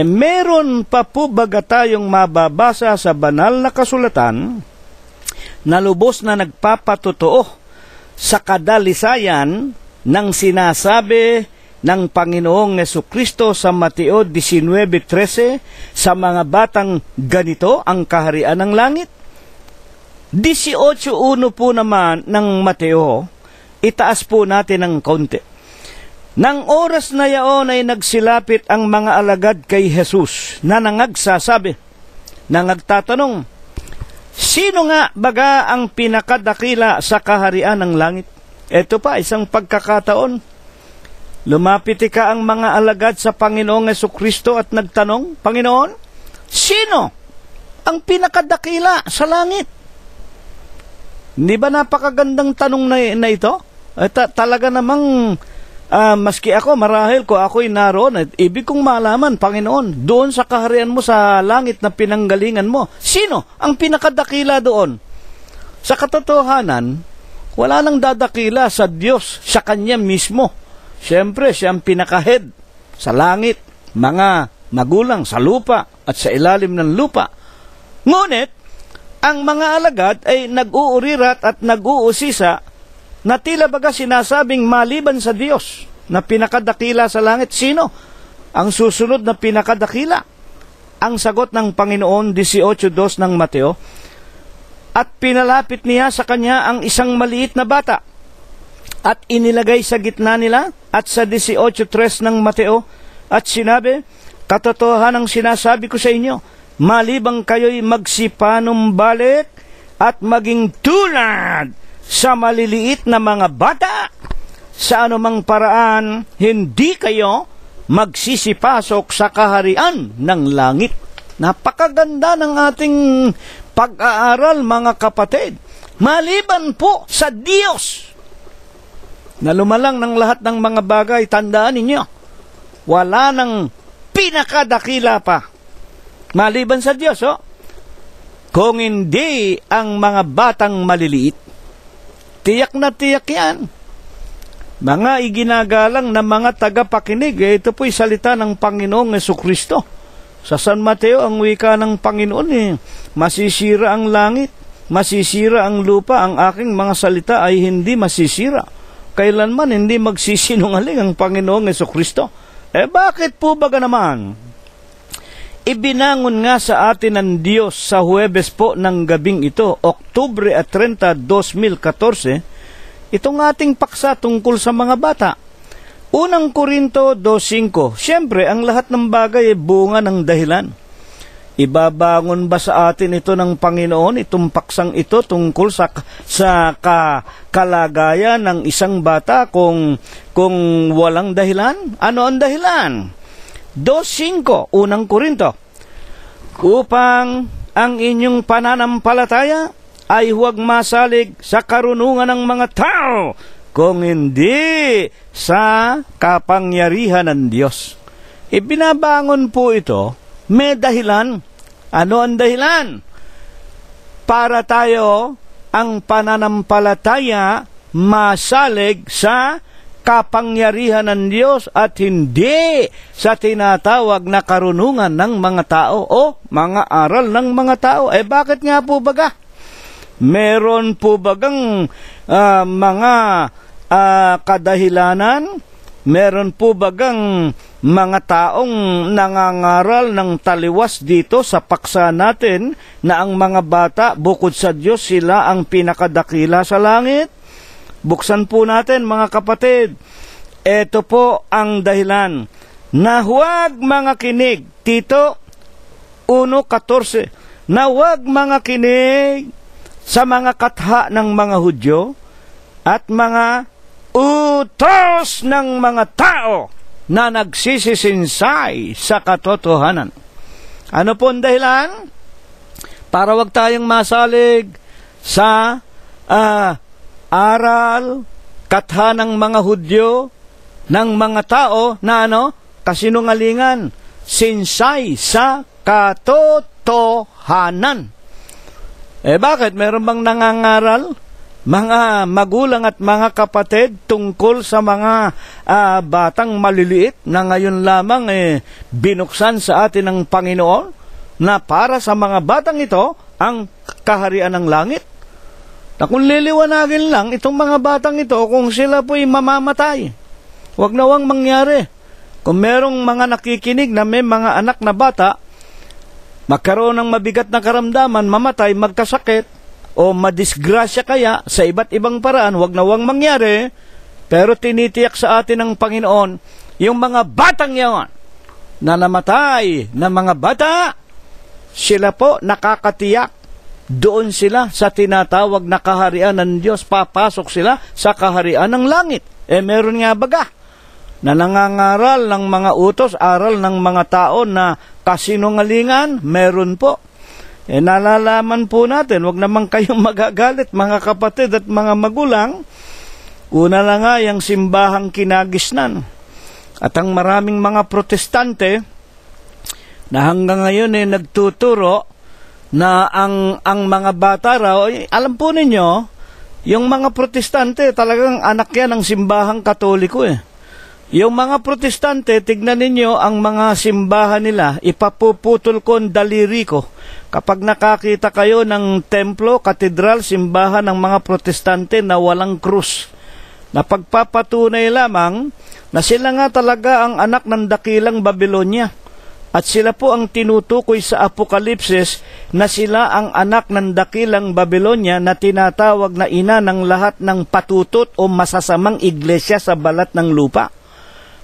meron pa po baga tayong mababasa sa banal na kasulatan na lubos na nagpapatotoo sa kadalisayan ng sinasabi ng Panginoong Hesukristo sa Mateo 19:13, sa mga batang ganito ang kaharian ng langit? 18:1 po naman ng Mateo, itaas po natin ng kaunti. Nang oras na yaon ay nagsilapit ang mga alagad kay Jesus na nangagsasabi, nangagtatanong, sino nga baga ang pinakadakila sa kaharian ng langit? Ito pa, isang pagkakataon. Lumapit ang mga alagad sa Panginoong Hesukristo at nagtanong, Panginoon, sino ang pinakadakila sa langit? Hindi ba napakagandang tanong na ito? Talaga namang maski ako, marahil ko ako'y naroon, at ibig kong malaman, Panginoon, doon sa kaharian mo sa langit na pinanggalingan mo, sino ang pinakadakila doon? Sa katotohanan, wala nang dadakila sa Diyos, sa Kanya mismo. Siyempre, siya ang pinakahead sa langit, mga magulang sa lupa at sa ilalim ng lupa. Ngunit, ang mga alagad ay nag-uurirat at nag-uusisa na tila baga sinasabing maliban sa Diyos na pinakadakila sa langit. Sino ang susunod na pinakadakila? Ang sagot ng Panginoon, 18:2 ng Mateo, at pinalapit niya sa kanya ang isang maliit na bata at inilagay sa gitna nila, at sa 18:3 ng Mateo, at sinabi, katotohanang sinasabi ko sa inyo, malibang kayo'y magsipanumbalik at maging tulad sa maliliit na mga bata, sa anumang paraan, hindi kayo magsisipasok sa kaharian ng langit. Napakaganda ng ating pag-aaral, mga kapatid. Maliban po sa Diyos na lumalang ng lahat ng mga bagay, tandaan ninyo, wala nang pinakadakila pa maliban sa Diyos. kung hindi ang mga batang maliliit. Tiyak na tiyak yan. Mga iginagalang na mga tagapakinig, ito po'y salita ng Panginoong Jesucristo. Sa San Mateo, ang wika ng Panginoon, masisira ang langit, masisira ang lupa, ang aking mga salita ay hindi masisira. Kailanman hindi magsisinungaling ang Panginoong Jesucristo. Bakit po baga naman? Ibinangon nga sa atin ng Diyos sa Huwebes po ng gabing ito, Oktubre 30, 2014, itong ating paksa tungkol sa mga bata. Unang Korinto 2:5. Siyempre, ang lahat ng bagay ay bunga ng dahilan. Ibabangon ba sa atin ito ng Panginoon, itong paksang ito tungkol sa kalagayan ng isang bata kung walang dahilan? Ano ang dahilan? 2:5, Unang Korinto. Upang ang inyong pananampalataya ay huwag masalig sa karunungan ng mga tao, kung hindi sa kapangyarihan ng Diyos. Ibinabangon po ito, may dahilan. Ano ang dahilan? Para tayo ang pananampalataya masalig sa kapangyarihan ng Diyos at hindi sa tinatawag na karunungan ng mga tao o mga aral ng mga tao. Bakit nga po baga? Meron po bagang mga kadahilanan? Meron po bagang mga taong nangangaral ng taliwas dito sa paksa natin na ang mga bata bukod sa Diyos sila ang pinakadakila sa langit? Buksan po natin mga kapatid. Ito po ang dahilan na huwag mga kinig. Tito 1:14. Na huwag mga kinig sa mga katha ng mga Hudyo at mga utos ng mga tao na nagsisisinsay sa katotohanan. Ano po ang dahilan? Para wag tayong masalig sa aral, katha ng mga Hudyo, ng mga tao na kasinungalingan, sinsay sa katotohanan. Bakit? Meron bang nangangaral? Mga magulang at mga kapatid tungkol sa mga batang maliliit na ngayon lamang binuksan sa atin ng Panginoon na para sa mga batang ito ang kaharian ng langit? Na kung liliwanagin lang itong mga batang ito kung sila po'y mamamatay, wag na wang mangyari. Kung merong mga nakikinig na may mga anak na bata, magkaroon ng mabigat na karamdaman, mamatay, magkasakit, o madisgrasya kaya sa iba't ibang paraan, wag na wang mangyari. Pero tinitiyak sa atin ng Panginoon, yung mga batang yawan na namatay na mga bata, sila po nakakatiyak. Doon sila sa tinatawag na kaharian ng Diyos. Papasok sila sa kaharian ng langit. Meron nga baga na nangangaral ng mga utos, aral ng mga tao na kasinungalingan? Meron po. Nalalaman po natin, wag naman kayong magagalit mga kapatid at mga magulang. Una lang nga yung simbahang kinagisnan. At ang maraming mga protestante na hanggang ngayon nagtuturo na ang mga bata raw, alam po ninyo, yung mga protestante talagang anak yan ng simbahang katoliko Yung mga protestante, tignan ninyo ang mga simbahan nila, ipapuputol ko ang daliri ko. Kapag nakakita kayo ng templo, katedral, simbahan ng mga protestante na walang krus, na pagpapatunay lamang na sila nga talaga ang anak ng dakilang Babylonia. At sila po ang tinutukoy sa Apokalipsis na sila ang anak ng dakilang Babylonia na tinatawag na ina ng lahat ng patutot o masasamang iglesia sa balat ng lupa.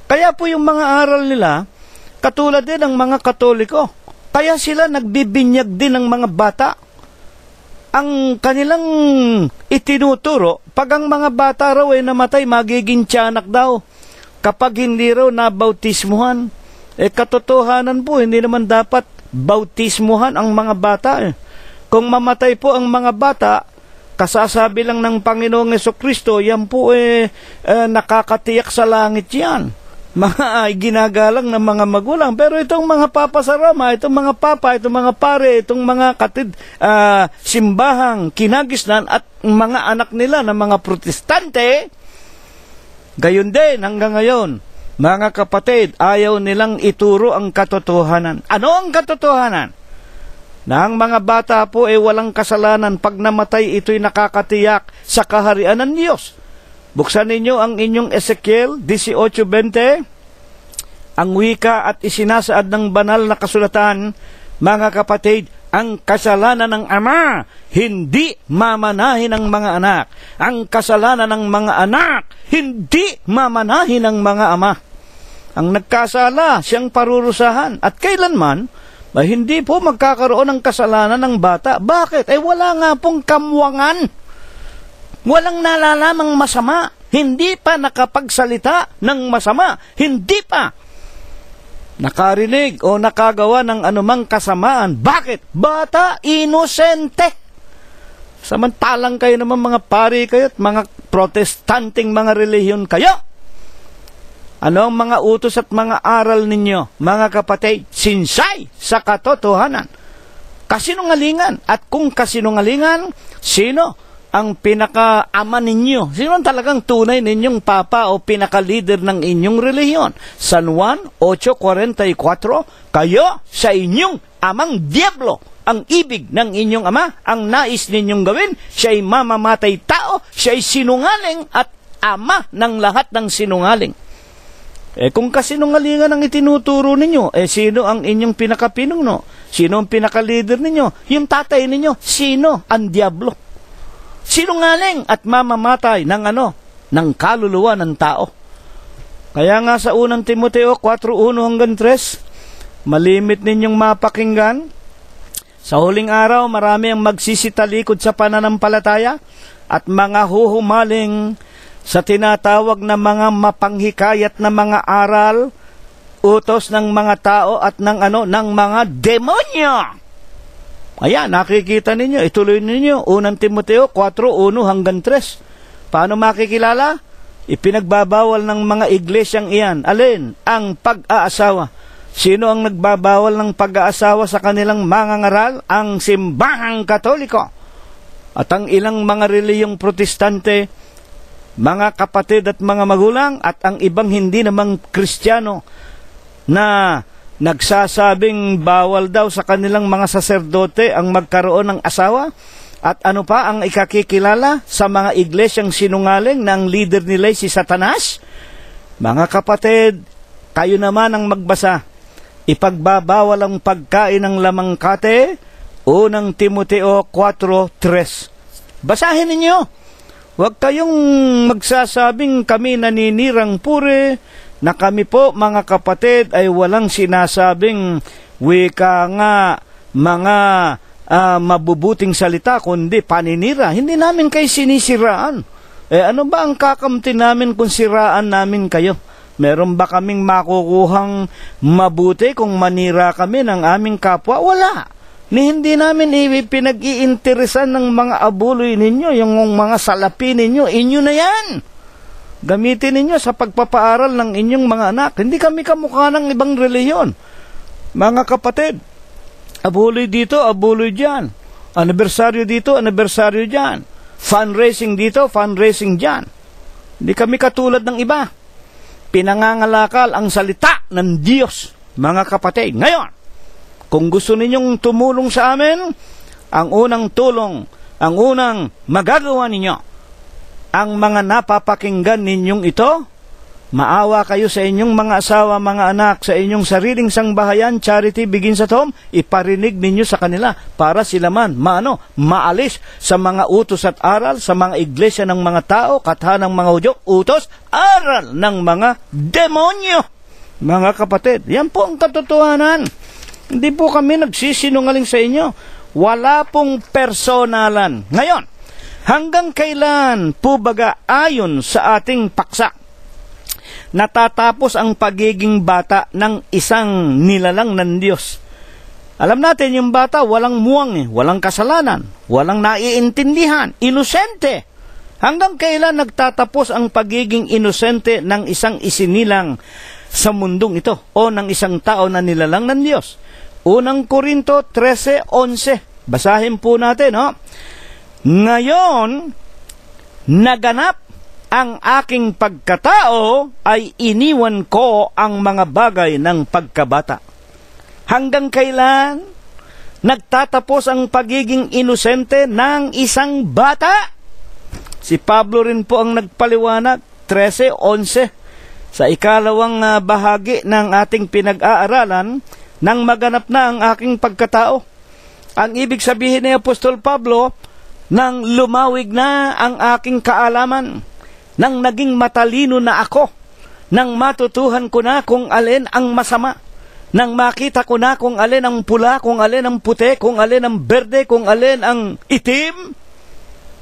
Kaya po yung mga aral nila, katulad din ng mga Katoliko. Kaya sila nagbibinyag din ng mga bata. Ang kanilang itinuturo, pag ang mga bata raw ay namatay, magiging tiyanak daw. Kapag hindi raw nabautismuhan, katotohanan po, hindi naman dapat bautismuhan ang mga bata. Kung mamatay po ang mga bata, kasasabi lang ng Panginoong Jesucristo, yan po nakakatiyak sa langit yan. mga ginagalang ng mga magulang. Pero itong mga papa sa Roma, itong mga papa, itong mga pare, itong mga simbahang kinagisnan at mga anak nila na mga protestante, gayon din hanggang ngayon, mga kapatid, ayaw nilang ituro ang katotohanan. Ano ang katotohanan? Na ang mga bata po ay walang kasalanan. Pag namatay, ito'y nakakatiyak sa kaharian ng Diyos. Buksan ninyo ang inyong Ezekiel 18:20. Ang wika at isinasaad ng banal na kasulatan, mga kapatid, ang kasalanan ng ama, hindi mamanahin ng mga anak. Ang kasalanan ng mga anak, hindi mamanahin ng mga ama. Ang nagkasala, siyang parurusahan. At kailanman, hindi po magkakaroon ng kasalanan ng bata. Bakit? Wala nga pong kamwangan. Walang nalalamang masama. Hindi pa nakapagsalita ng masama. Hindi pa nakarinig o nakagawa ng anumang kasamaan. Bakit? Bata, inosente. Samantalang kayo naman mga pari kayo at mga protestanting mga relihiyon kayo. Ano ang mga utos at mga aral ninyo, mga kapatid? Sinsay sa katotohanan. Kasinungalingan. At kung kasinungalingan, sino ang pinaka-ama ninyo? Sino ang talagang tunay ninyong papa o pinaka-leader ng inyong relihiyon? San Juan 8:44, kayo sa inyong amang diablo. Ang ibig ng inyong ama, ang nais ninyong gawin, siya ay mamamatay tao, siya ay sinungaling at ama ng lahat ng sinungaling. Kung kasinungalingan ang itinuturo ninyo, sino ang inyong pinaka-pinuno? Sino ang pinaka-leader ninyo? Yung tatay ninyo, sino? Ang diablo. Sinungaling at mamamatay ng kaluluwa ng tao. Kaya nga sa unang Timoteo 4:1-3, malimit ninyong mapakinggan. Sa huling araw, marami ang magsisitalikod sa pananampalataya at mga huhumaling sa tinatawag na mga mapanghikayat na mga aral, utos ng mga tao at ng mga demonyo. Ayan, nakikita ninyo, ituloy ninyo, unang Timoteo 4:1-3. Paano makikilala? Ipinagbabawal ng mga iglesyang iyan. Alin? Ang pag-aasawa. Sino ang nagbabawal ng pag-aasawa sa kanilang mangangaral? Ang simbahang Katoliko. At ang ilang mga reliyong protestante, mga kapatid at mga magulang, at ang ibang hindi namang Kristiyano na nagsasabing bawal daw sa kanilang mga saserdote ang magkaroon ng asawa. At ano pa ang ikakikilala sa mga iglesyang sinungaling na ang leader nila si Satanas? Mga kapatid, kayo naman ang magbasa. Ipagbabawal ang pagkain ng lamangkate, unang Timoteo 4:3. Basahin ninyo. Huwag kayong magsasabing kami naninirang puri, na kami po mga kapatid ay walang sinasabing wika nga mga mabubuting salita, kundi paninira. Hindi namin kayo sinisiraan. Ano ba ang kakamti namin kung siraan namin kayo? Meron ba kaming makukuhang mabuti kung manira kami ng aming kapwa? Wala. Hindi namin pinag-iinteresan ng mga abuloy ninyo, yung mga salapi ninyo, inyo na yan. Gamitin ninyo sa pagpapaaral ng inyong mga anak. Hindi kami kamukha ng ibang relihiyon. Mga kapatid, abuloy dito, abuloy dyan. Anibersaryo dito, anibersaryo dyan. Fundraising dito, fundraising dyan. Hindi kami katulad ng iba. Pinangangalakal ang salita ng Diyos, mga kapatid. Ngayon, kung gusto ninyong tumulong sa amin, ang unang tulong, ang unang magagawa ninyo, ang mga napapakinggan ninyong ito, maawa kayo sa inyong mga asawa, mga anak, sa inyong sariling sangbahayan. Charity begins at home. Iparinig ninyo sa kanila para sila man maalis sa mga utos at aral sa mga iglesia ng mga tao, kathanang mga Hudyo, utos, aral ng mga demonyo. Mga kapatid, yan po ang katotohanan. Hindi po kami nagsisinungaling sa inyo. Wala pong personalan. Ngayon, hanggang kailan po baga ayon sa ating paksa natatapos ang pagiging bata ng isang nilalang ng Diyos? Alam natin yung bata walang muwang, walang kasalanan, walang naiintindihan, inosente. Hanggang kailan nagtatapos ang pagiging inosente ng isang isinilang sa mundong ito o ng isang tao na nilalang ng Diyos. Unang Korinto 13:11. Basahin po natin, no? Ngayon, naganap ang aking pagkatao ay iniwan ko ang mga bagay ng pagkabata. Hanggang kailan nagtatapos ang pagiging inosente ng isang bata? Si Pablo rin po ang nagpaliwanag, 13:11, sa ikalawang bahagi ng ating pinag-aaralan, nang maganap na ang aking pagkatao. Ang ibig sabihin ni Apostol Pablo, nang lumawig na ang aking kaalaman, nang naging matalino na ako, nang matutuhan ko na kung alin ang masama, nang makita ko na kung alin ang pula, kung alin ang puti, kung alin ang berde, kung alin ang itim.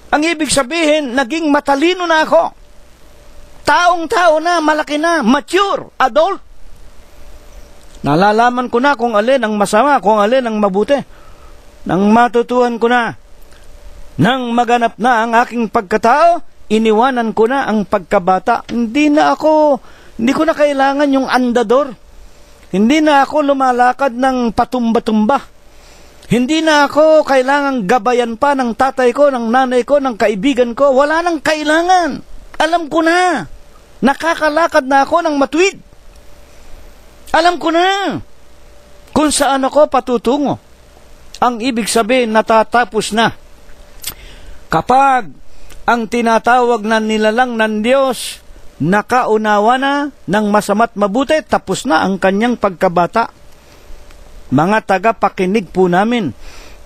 Ang ibig sabihin, naging matalino na ako. Taong-tao na, malaki na, mature, adult. Nalalaman ko na kung alin ang masama, kung alin ang mabuti. Nang matutuhan ko na, nang maganap na ang aking pagkatao, iniwanan ko na ang pagkabata. Hindi ko na kailangan yung andador. Hindi na ako lumalakad ng patumba-tumba. Hindi na ako kailangang gabayan pa ng tatay ko, ng nanay ko, ng kaibigan ko. Wala nang kailangan. Alam ko na. Nakakalakad na ako ng matuwid. Alam ko na kung saan ako patutungo. Ang ibig sabihin, natatapos na. Kapag ang tinatawag na nilalang ng Diyos nakaunawa na ng masama't mabuti, tapos na ang kanyang pagkabata. Mga tagapakinig po namin,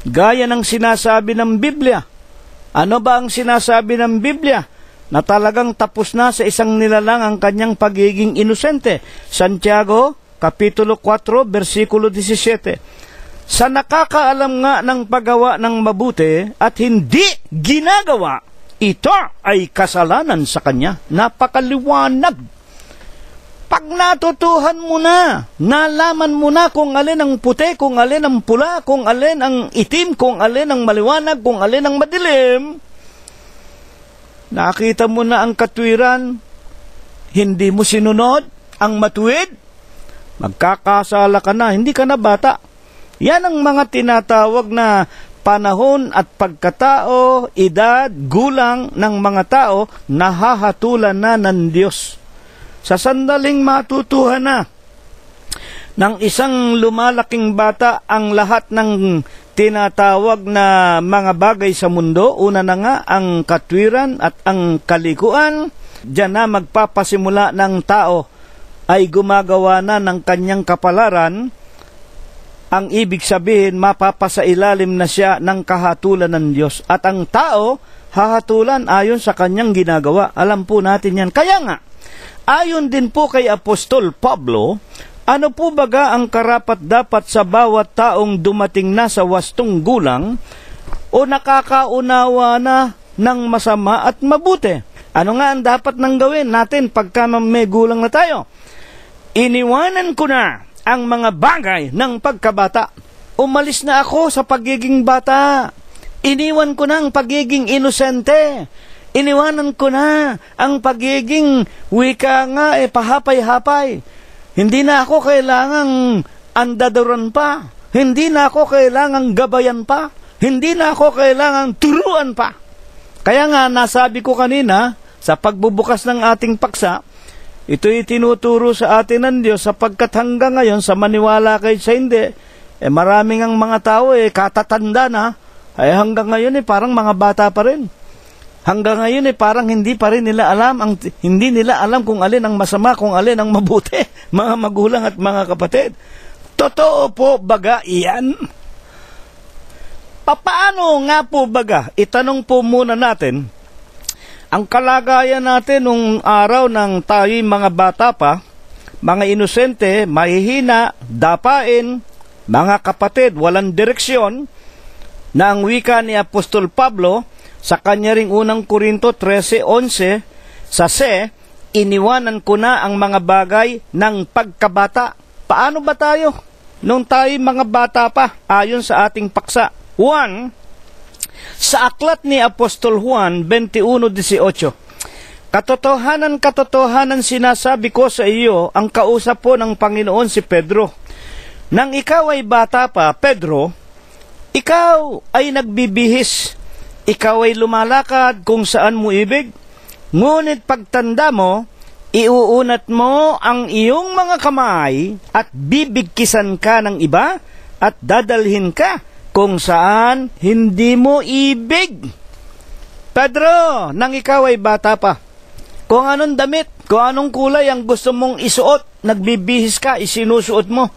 gaya ng sinasabi ng Biblia. Ano ba ang sinasabi ng Biblia? Na talagang tapos na sa isang nilalang ang kanyang pagiging inosente. Santiago, Kapitulo 4, versikulo 17. Sa nakakaalam nga ng paggawa ng mabuti at hindi ginagawa, ito ay kasalanan sa kanya. Napakaliwanag. Pag natutuhan mo na, nalaman mo na kung alin ang puti, kung alin ang pula, kung alin ang itim, kung alin ang maliwanag, kung alin ang madilim, nakita mo na ang katwiran, hindi mo sinunod ang matuwid, magkakasala ka na, hindi ka na bata. Yan ang mga tinatawag na panahon at pagkatao, edad, gulang ng mga tao na hahatulan na ng Diyos. Sa sandaling matutuhan na ng isang lumalaking bata ang lahat ng tinatawag na mga bagay sa mundo, una na nga ang katwiran at ang kalikuan, diyan na magpapasimula ng tao ay gumagawa na ng kanyang kapalaran. Ang ibig sabihin, mapapasailalim na siya ng kahatulan ng Diyos. At ang tao, hahatulan ayon sa kanyang ginagawa. Alam po natin yan. Kaya nga, ayon din po kay Apostol Pablo, ano po baga ang karapat-dapat sa bawat taong dumating na sa wastong gulang o nakakaunawa na ng masama at mabuti? Ano nga ang dapat nang gawin natin pagka may gulang na tayo? Iniwanan ko na ang mga bagay ng pagkabata. Umalis na ako sa pagiging bata. Iniwan ko na ang pagiging inosente. Iniwanan ko na ang pagiging wika nga pahapay-hapay. Hindi na ako kailangang andaduran pa. Hindi na ako kailangang gabayan pa. Hindi na ako kailangang turuan pa. Kaya nga nasabi ko kanina sa pagbubukas ng ating paksa, ito'y tinuturo sa atin ng Diyos sapagkat hanggang ngayon sa maniwala kayo sa hindi, maraming ang mga tao katatanda na, hanggang ngayon parang mga bata pa rin. Hanggang ngayon parang hindi pa rin nila alam, hindi nila alam kung alin ang masama, kung alin ang mabuti, mga magulang at mga kapatid. Totoo po baga iyan? Paano nga po baga? Itanong po muna natin, ang kalagayan natin nung araw ng tayo'y mga bata pa, mga inosente, mahihina, dapain, mga kapatid, walang direksyon, na ang wika ni Apostol Pablo sa kanya ring unang Korinto 13:11, sa iniwanan ko na ang mga bagay ng pagkabata. Paano ba tayo nung tayo'y mga bata pa ayon sa ating paksa? 1. Sa aklat ni Apostol Juan 21:18, Katotohanan sinasabi ko sa iyo, ang kausap po ng Panginoon si Pedro. Nang ikaw ay bata pa, Pedro, ikaw ay nagbibihis, ikaw ay lumalakad kung saan mo ibig, ngunit pagtanda mo, iuunat mo ang iyong mga kamay at bibigkisan ka ng iba at dadalhin ka kung saan hindi mo ibig. Pedro, nang ikaw ay bata pa, kung anong damit, kung anong kulay ang gusto mong isuot, nagbibihis ka, isinusuot mo.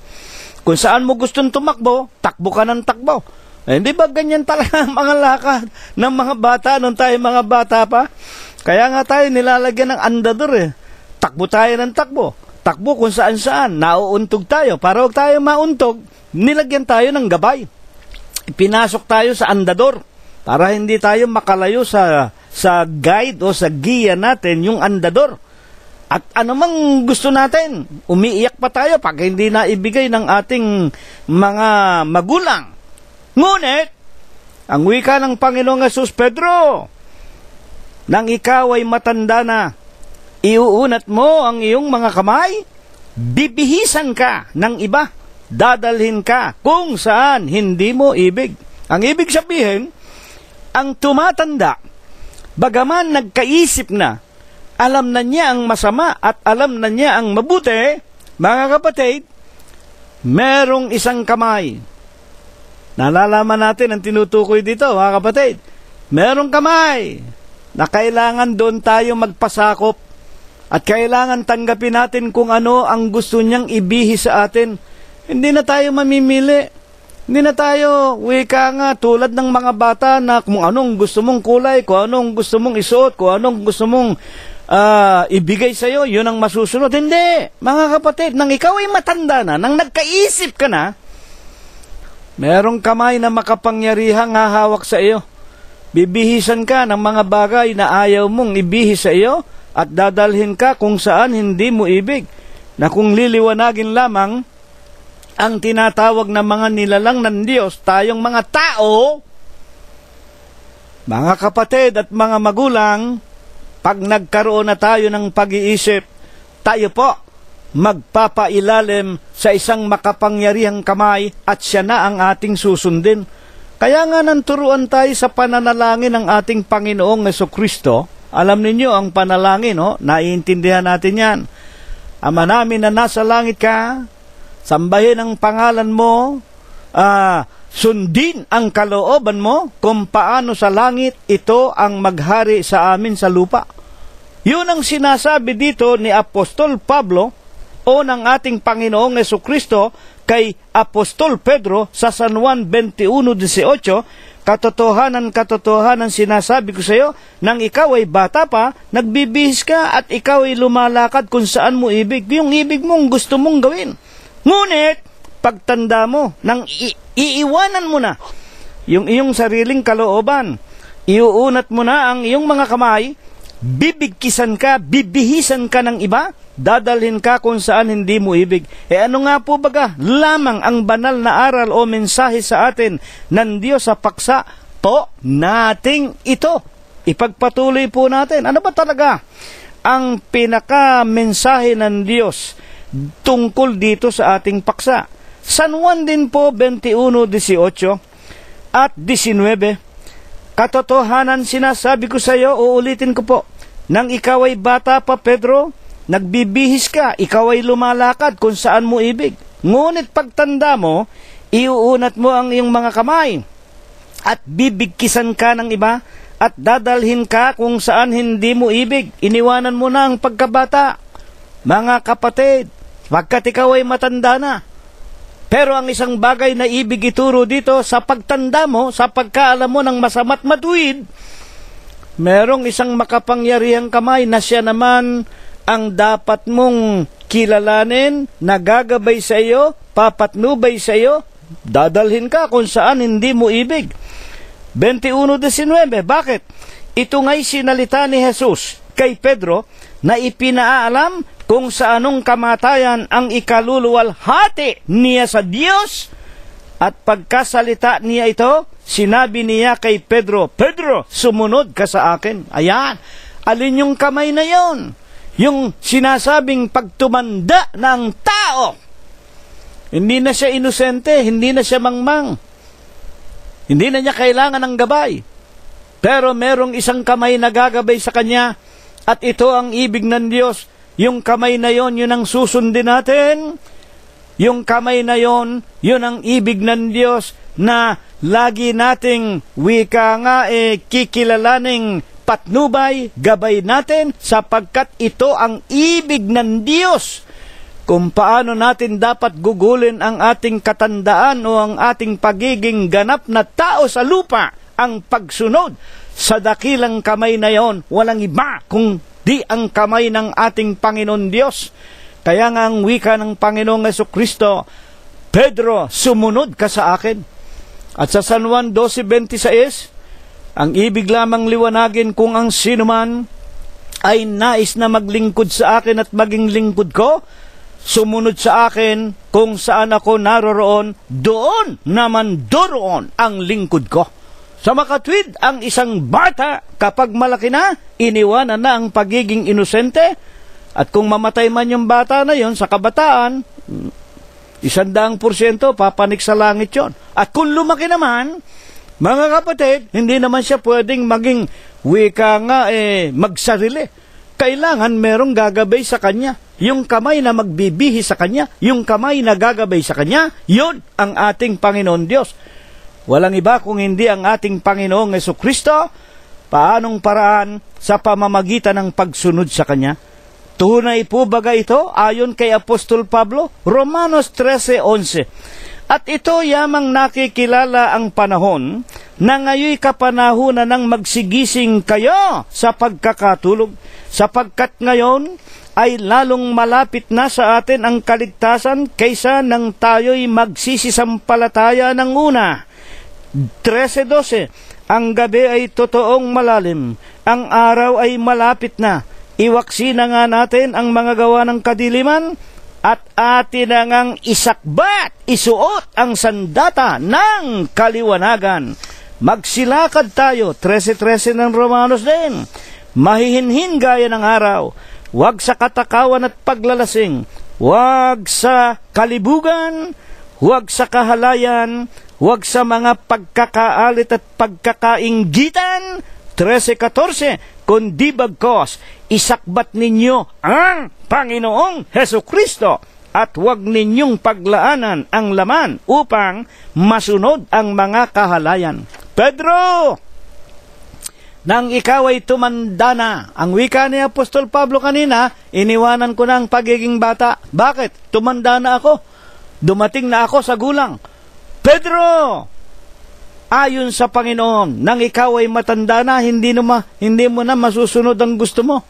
Kung saan mo gustong tumakbo, takbo ka ng takbo. Hindi ba ganyan talaga ang mga lakad ng mga bata nung tayo mga bata pa? Kaya nga tayo nilalagyan ng andador eh. Takbo tayo ng takbo. Takbo kung saan-saan. Nauuntog tayo. Para huwag tayo mauntog, nilagyan tayo ng gabay. Pinasok tayo sa andador para hindi tayo makalayo sa guide o sa giya natin, yung andador. At anumang gusto natin, umiiyak pa tayo pag hindi na ibigay ng ating mga magulang. Ngunit, ang wika ng Panginoong Hesus, Pedro, nang ikaw ay matanda na, iuunat mo ang iyong mga kamay, bibihisan ka ng iba, dadalhin ka kung saan hindi mo ibig. Ang ibig sabihin, ang tumatanda, bagaman nagkaisip na, alam na niya ang masama at alam na niya ang mabuti, mga kapatid, merong isang kamay. Nalalaman natin ang tinutukoy dito, mga kapatid. Merong kamay na kailangan doon tayo magpasakop at kailangan tanggapin natin kung ano ang gusto niyang ibihis sa atin. Hindi na tayo mamimili. Hindi na tayo, wika nga, tulad ng mga bata na kung anong gusto mong kulay, kung anong gusto mong isuot, kung anong gusto mong ibigay sa'yo, yun ang masusunod. Hindi, mga kapatid, nang ikaw ay matanda na, nang nagkaisip ka na, merong kamay na makapangyarihang hahawak sa iyo. Bibihisan ka ng mga bagay na ayaw mong ibihis sa iyo at dadalhin ka kung saan hindi mo ibig. Na kung liliwanagin lamang ang tinatawag na mga nilalang ng Diyos, tayong mga tao, mga kapatid at mga magulang, pag nagkaroon na tayo ng pag-iisip, tayo po magpapailalim sa isang makapangyarihang kamay at siya na ang ating susundin. Kaya nga nanturuan tayo sa pananalangin ng ating Panginoong Jesucristo. Alam ninyo ang panalangin, no? Naiintindihan natin yan. Ama namin na nasa langit ka, sambahin ang pangalan mo, sundin ang kalooban mo, kung paano sa langit ito ang maghari sa amin sa lupa. Yun ang sinasabi dito ni Apostol Pablo o ng ating Panginoong Jesucristo kay Apostol Pedro sa San Juan 21:18, katotohanan sinasabi ko sa iyo, nang ikaw ay bata pa, nagbibihis ka at ikaw ay lumalakad kung saan mo ibig, yung ibig mong gusto mong gawin. Ngunit, pagtanda mo, nang iiwanan mo na yung iyong sariling kalooban, iuunat mo na ang iyong mga kamay, bibigkisan ka, bibihisan ka ng iba, dadalhin ka kung saan hindi mo ibig. Ano nga po baga lamang ang banal na aral o mensahe sa atin ng Diyos sa paksa po nating ito? Ipagpatuloy po natin. Ano ba talaga ang pinaka-mensahe ng Diyos tungkol dito sa ating paksa? San Juan din po 21:18 at 19. Katotohanan sinasabi ko sa iyo, uulitin ko po, nang ikaw ay bata pa, Pedro, nagbibihis ka, ikaw ay lumalakad kung saan mo ibig. Ngunit pagtanda mo, iuunat mo ang iyong mga kamay at bibigkisan ka ng iba at dadalhin ka kung saan hindi mo ibig. Iniwanan mo na ang pagkabata. Mga kapatid, pagkat ikaw ay matanda na. Pero ang isang bagay na ibig ituro dito, sa pagtanda mo, sa pagkaalam mo ng masama't matuwid, merong isang makapangyarihang kamay na siya naman ang dapat mong kilalanin, nagagabay sa iyo, papatnubay sa iyo, dadalhin ka kung saan hindi mo ibig. 21:19, bakit? Ito nga'y sinalita ni Jesus kay Pedro na ipinaalam kung sa anong kamatayan ang ikaluluwalhati niya sa Diyos. At pagkasalita niya ito, sinabi niya kay Pedro, Pedro, sumunod ka sa akin. Ayan. Alin yung kamay na yon? Yung sinasabing pagtumanda ng tao. Hindi na siya inosente, hindi na siya mangmang. Hindi na niya kailangan ng gabay. Pero merong isang kamay na gagabay sa kanya, at ito ang ibig ng Diyos. Yung kamay na yon, yun ang susundin natin. Yung kamay na yon, yun ang ibig ng Diyos na lagi nating wika nga kikilalaning patnubay, gabay natin sapagkat ito ang ibig ng Diyos. Kung paano natin dapat gugulin ang ating katandaan o ang ating pagiging ganap na tao sa lupa, ang pagsunod sa dakilang kamay na yon, walang iba kung di ang kamay ng ating Panginoon Diyos. Kaya nga ang wika ng Panginoong Jesucristo, Pedro, sumunod ka sa akin. At sa San Juan 12:26, ang ibig lamang liwanagin kung ang sinuman ay nais na maglingkod sa akin at maging lingkod ko, sumunod sa akin kung saan ako naroroon, doon naman doroon ang lingkod ko. Sa makatwid, ang isang bata, kapag malaki na, iniwanan na ang pagiging inosente. At kung mamatay man yung bata na yon sa kabataan, 100% papanik sa langit yon. At kung lumaki naman, mga kapatid, hindi naman siya pwedeng maging wika nga magsarili. Kailangan merong gagabay sa kanya. Yung kamay na magbibihi sa kanya, yung kamay na gagabay sa kanya, yun ang ating Panginoon Diyos. Walang iba kung hindi ang ating Panginoong Jesucristo. Paanong paraan? Sa pamamagitan ng pagsunod sa Kanya. Tunay po baga ito ayon kay Apostol Pablo? Romanos 13:11. At ito yamang nakikilala ang panahon na ngayoy kapanahunan ng magsigising kayo sa pagkakatulog, sapagkat ngayon ay lalong malapit na sa atin ang kaligtasan kaysa nang tayo'y magsisisampalataya ng una. 13:12. Ang gabi ay totoong malalim, ang araw ay malapit na. Iwaksi na nga natin ang mga gawa ng kadiliman at atin na ngang isakbat, isuot ang sandata ng kaliwanagan. Magsilakad tayo, 13:13 ng Romanos din. Mahihinhin gaya ng araw, huwag sa katakawan at paglalasing, huwag sa kalibugan, huwag sa kahalayan, huwag sa mga pagkakaalit at pagkakainggitan. 13:14, kundi bagkos, isakbat ninyo ang Panginoong Jesucristo at huwag ninyong paglaanan ang laman upang masunod ang mga kahalayan. Pedro, nang ikaw ay tumanda na, ang wika ni Apostol Pablo kanina, iniwanan ko na ang pagiging bata. Bakit? Tumanda na ako. Dumating na ako sa gulang. Pedro, ayon sa Panginoon, nang ikaw ay matanda na, hindi mo na masusunod ang gusto mo.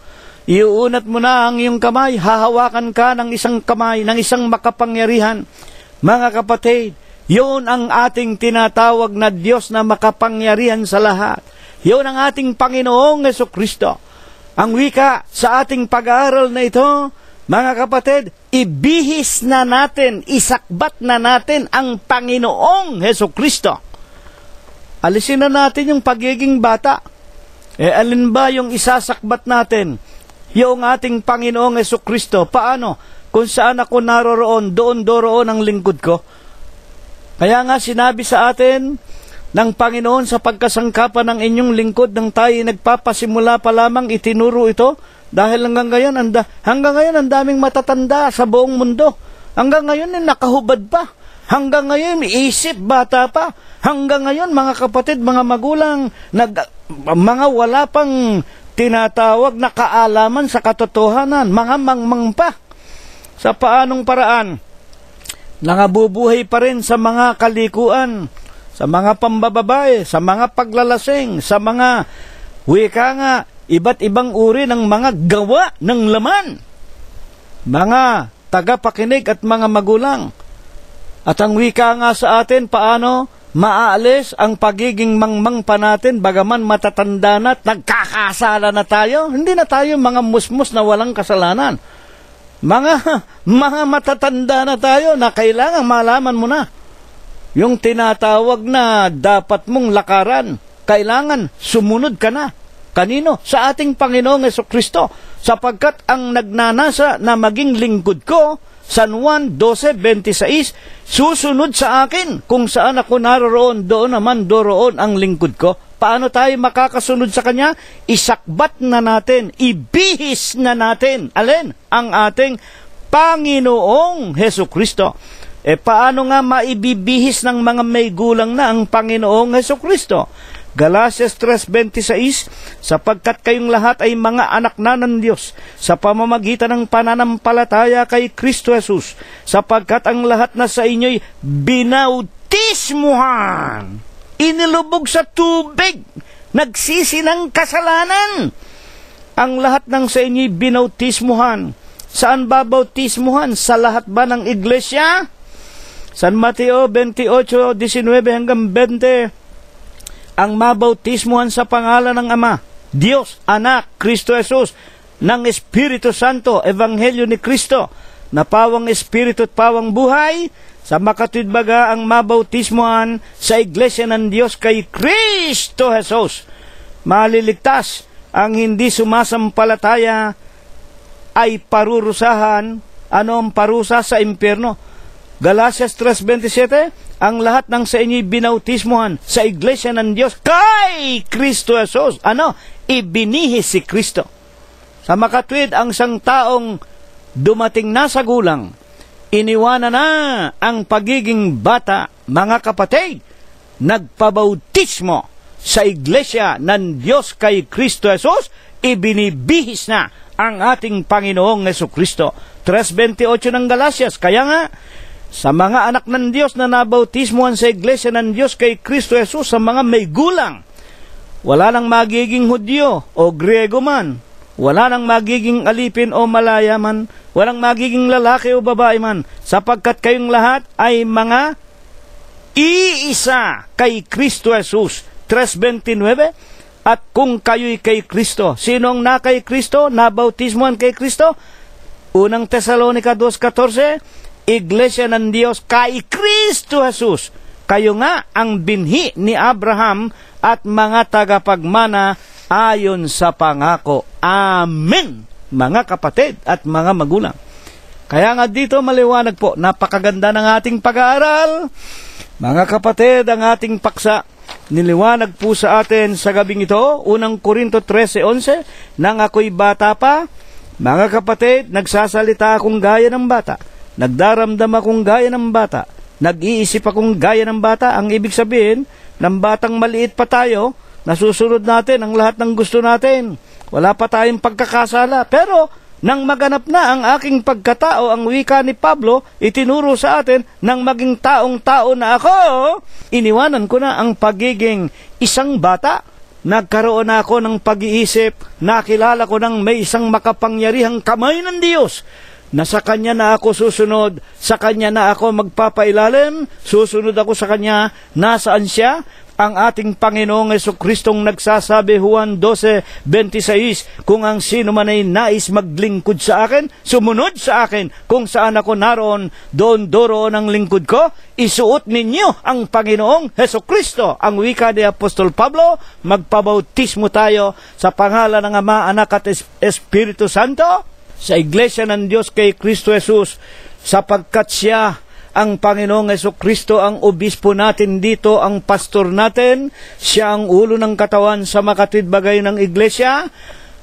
Iuunat mo na ang iyong kamay, hahawakan ka ng isang kamay, ng isang makapangyarihan. Mga kapatid, yun ang ating tinatawag na Diyos na makapangyarihan sa lahat. Yun ang ating Panginoong Jesucristo. Ang wika sa ating pag-aaral na ito, mga kapatid, ibihis na natin, isakbat na natin ang Panginoong Jesucristo. Alisin na natin yung pagiging bata. Alin ba yung isasakbat natin? Yung ating Panginoong Jesucristo. Paano? Kung saan ako naroroon, doon doroon ang lingkod ko. Kaya nga sinabi sa atin ng Panginoon sa pagkasangkapan ng inyong lingkod nang tayo nagpapasimula pa lamang itinuro ito. Dahil hanggang ngayon ang daming matatanda sa buong mundo. Hanggang ngayon nakahubad pa. Hanggang ngayon isip bata pa. Hanggang ngayon mga kapatid, mga magulang, mga wala pang tinatawag na kaalaman sa katotohanan, mga mangmang pa. Sa paanong paraan? Nangabubuhay pa rin sa mga kalikuan, sa mga pambababae, sa mga paglalasing, sa mga wika nga, iba't ibang uri ng mga gawa ng laman. Mga tagapakinig at mga magulang. At ang wika nga sa atin, paano maalis ang pagiging mangmang pa natin, bagaman matatanda na at nagkakasala na tayo? Hindi na tayo mga musmus na walang kasalanan. Mga matatanda na tayo na kailangan malaman mo na. Yung tinatawag na dapat mong lakaran, kailangan sumunod ka na. Kanino? Sa ating Panginoong Hesukristo. Sapagkat ang nagnanasa na maging lingkod ko, San Juan 12:26, susunod sa akin. Kung saan ako naroon, doon naman doroon ang lingkod ko. Paano tayo makakasunod sa Kanya? Isakbat na natin, ibihis na natin. Alin? Ang ating Panginoong Hesukristo. Paano nga maibibihis ng mga may gulang na ang Panginoong Hesukristo? Galatias 3:26, sapagkat kayong lahat ay mga anak na ng Diyos sa pamamagitan ng pananampalataya kay Kristo Jesus, sapagkat ang lahat na sa inyo'y binautismuhan, inilubog sa tubig, nagsisi ng kasalanan. Ang lahat ng sa inyo'y binautismuhan. Saan ba bautismuhan? Sa lahat ba ng iglesia? San Mateo 28:19 hanggang 20, ang mabautismuhan sa pangalan ng Ama, Diyos, Anak, Kristo Jesus, ng Espiritu Santo, Ebanghelyo ni Kristo, na pawang Espiritu at pawang buhay, sa makatwidbaga ang mabautismuhan sa Iglesia ng Diyos kay Kristo Jesus. Maliligtas ang hindi sumasampalataya ay parurusahan. Ano ang parusa? Sa impyerno. Galatias 3:27, ang lahat ng sa inyo'y binautismuhan sa Iglesia ng Diyos kay Kristo Jesus. Ano? Ibinihis si Kristo. Sa makatwid, ang isang taong dumating na sa gulang, iniwanan na ang pagiging bata. Mga kapatid, nagpabautismo sa Iglesia ng Diyos kay Kristo Jesus, ibinibihis na ang ating Panginoong Hesukristo. 3:28 ng Galatias, kaya nga, sa mga anak ng Diyos na nabautismuhan sa Iglesia ng Diyos kay Kristo Jesus, sa mga may gulang, wala nang magiging Hudyo o Griego man, wala nang magiging alipin o malaya man, walang magiging lalaki o babae man, sapagkat kayong lahat ay mga iisa kay Kristo Jesus. 3:29, at kung kayo'y kay Kristo, sinong na kay Kristo, nabautismuhan kay Kristo? Unang Tesalonica 2:14, Iglesia ng Diyos kay Kristo Jesus. Kayo nga ang binhi ni Abraham at mga tagapagmana ayon sa pangako. Amen, mga kapatid at mga magulang. Kaya nga dito maliwanag po, napakaganda ng ating pag-aaral. Mga kapatid, ang ating paksa, niliwanag po sa atin sa gabing ito, unang Korinto 13:11, nang ako'y bata pa, mga kapatid, nagsasalita akong gaya ng bata. Nagdaramdam akong gaya ng bata. Nag-iisip akong gaya ng bata. Ang ibig sabihin, ng batang maliit pa tayo, nasusunod natin ang lahat ng gusto natin. Wala pa tayong pagkakasala. Pero, nang maganap na ang aking pagkatao, ang wika ni Pablo, itinuro sa atin, nang maging taong-tao na ako, iniwanan ko na ang pagiging isang bata. Nagkaroon ako ng pag-iisip, nakilala ko ng may isang makapangyarihang kamay ng Diyos, na sa Kanya na ako susunod, sa Kanya na ako magpapailalim, susunod ako sa Kanya. Nasaan siya? Ang ating Panginoong Jesucristong nagsasabi, Juan 12:26, kung ang sino man ay nais maglingkod sa akin, sumunod sa akin. Kung saan ako naroon, doon doroon ang lingkod ko. Isuot ninyo ang Panginoong Jesucristo. Ang wika ni Apostol Pablo, magpabautismo tayo sa pangalan ng Ama, Anak at Espiritu Santo sa Iglesia ng Diyos kay Kristo Jesus, sapagkat siya ang Panginoong Jesucristo, ang obispo natin dito, ang pastor natin, siya ang ulo ng katawan sa makatwidbagay ng Iglesia.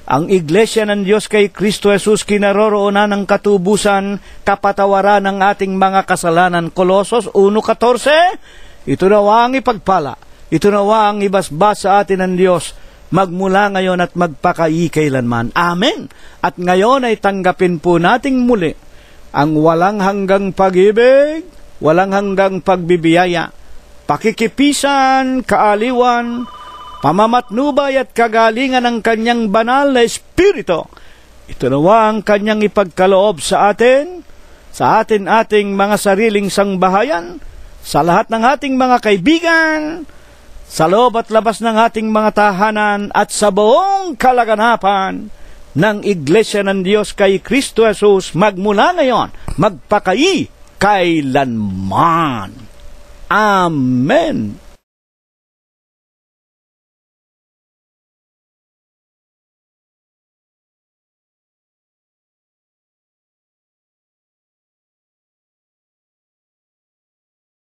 Ang Iglesia ng Diyos kay Kristo Jesus, kinaroroonan ng katubusan, kapatawaran ng ating mga kasalanan. Kolosos 1:14, ito nawa ang ipagpala, ito nawa ang ibasbas sa atin ng Diyos, magmula ngayon at magpakaikailanman. Amen. At ngayon ay tanggapin po nating muli ang walang hanggang pag-ibig, walang hanggang pagbibiyaya, pakikipisan, kaaliwan, pamamatnubay at kagalingan ng Kanyang banal na Espiritu. Ito nawa ang Kanyang ipagkaloob sa atin, sa ating mga sariling sangbahayan, sa lahat ng ating mga kaibigan, sa loob at labas ng ating mga tahanan at sa buong kalaganapan ng Iglesia ng Diyos kay Kristo Jesus, magmula ngayon, magpakai kailanman. Amen.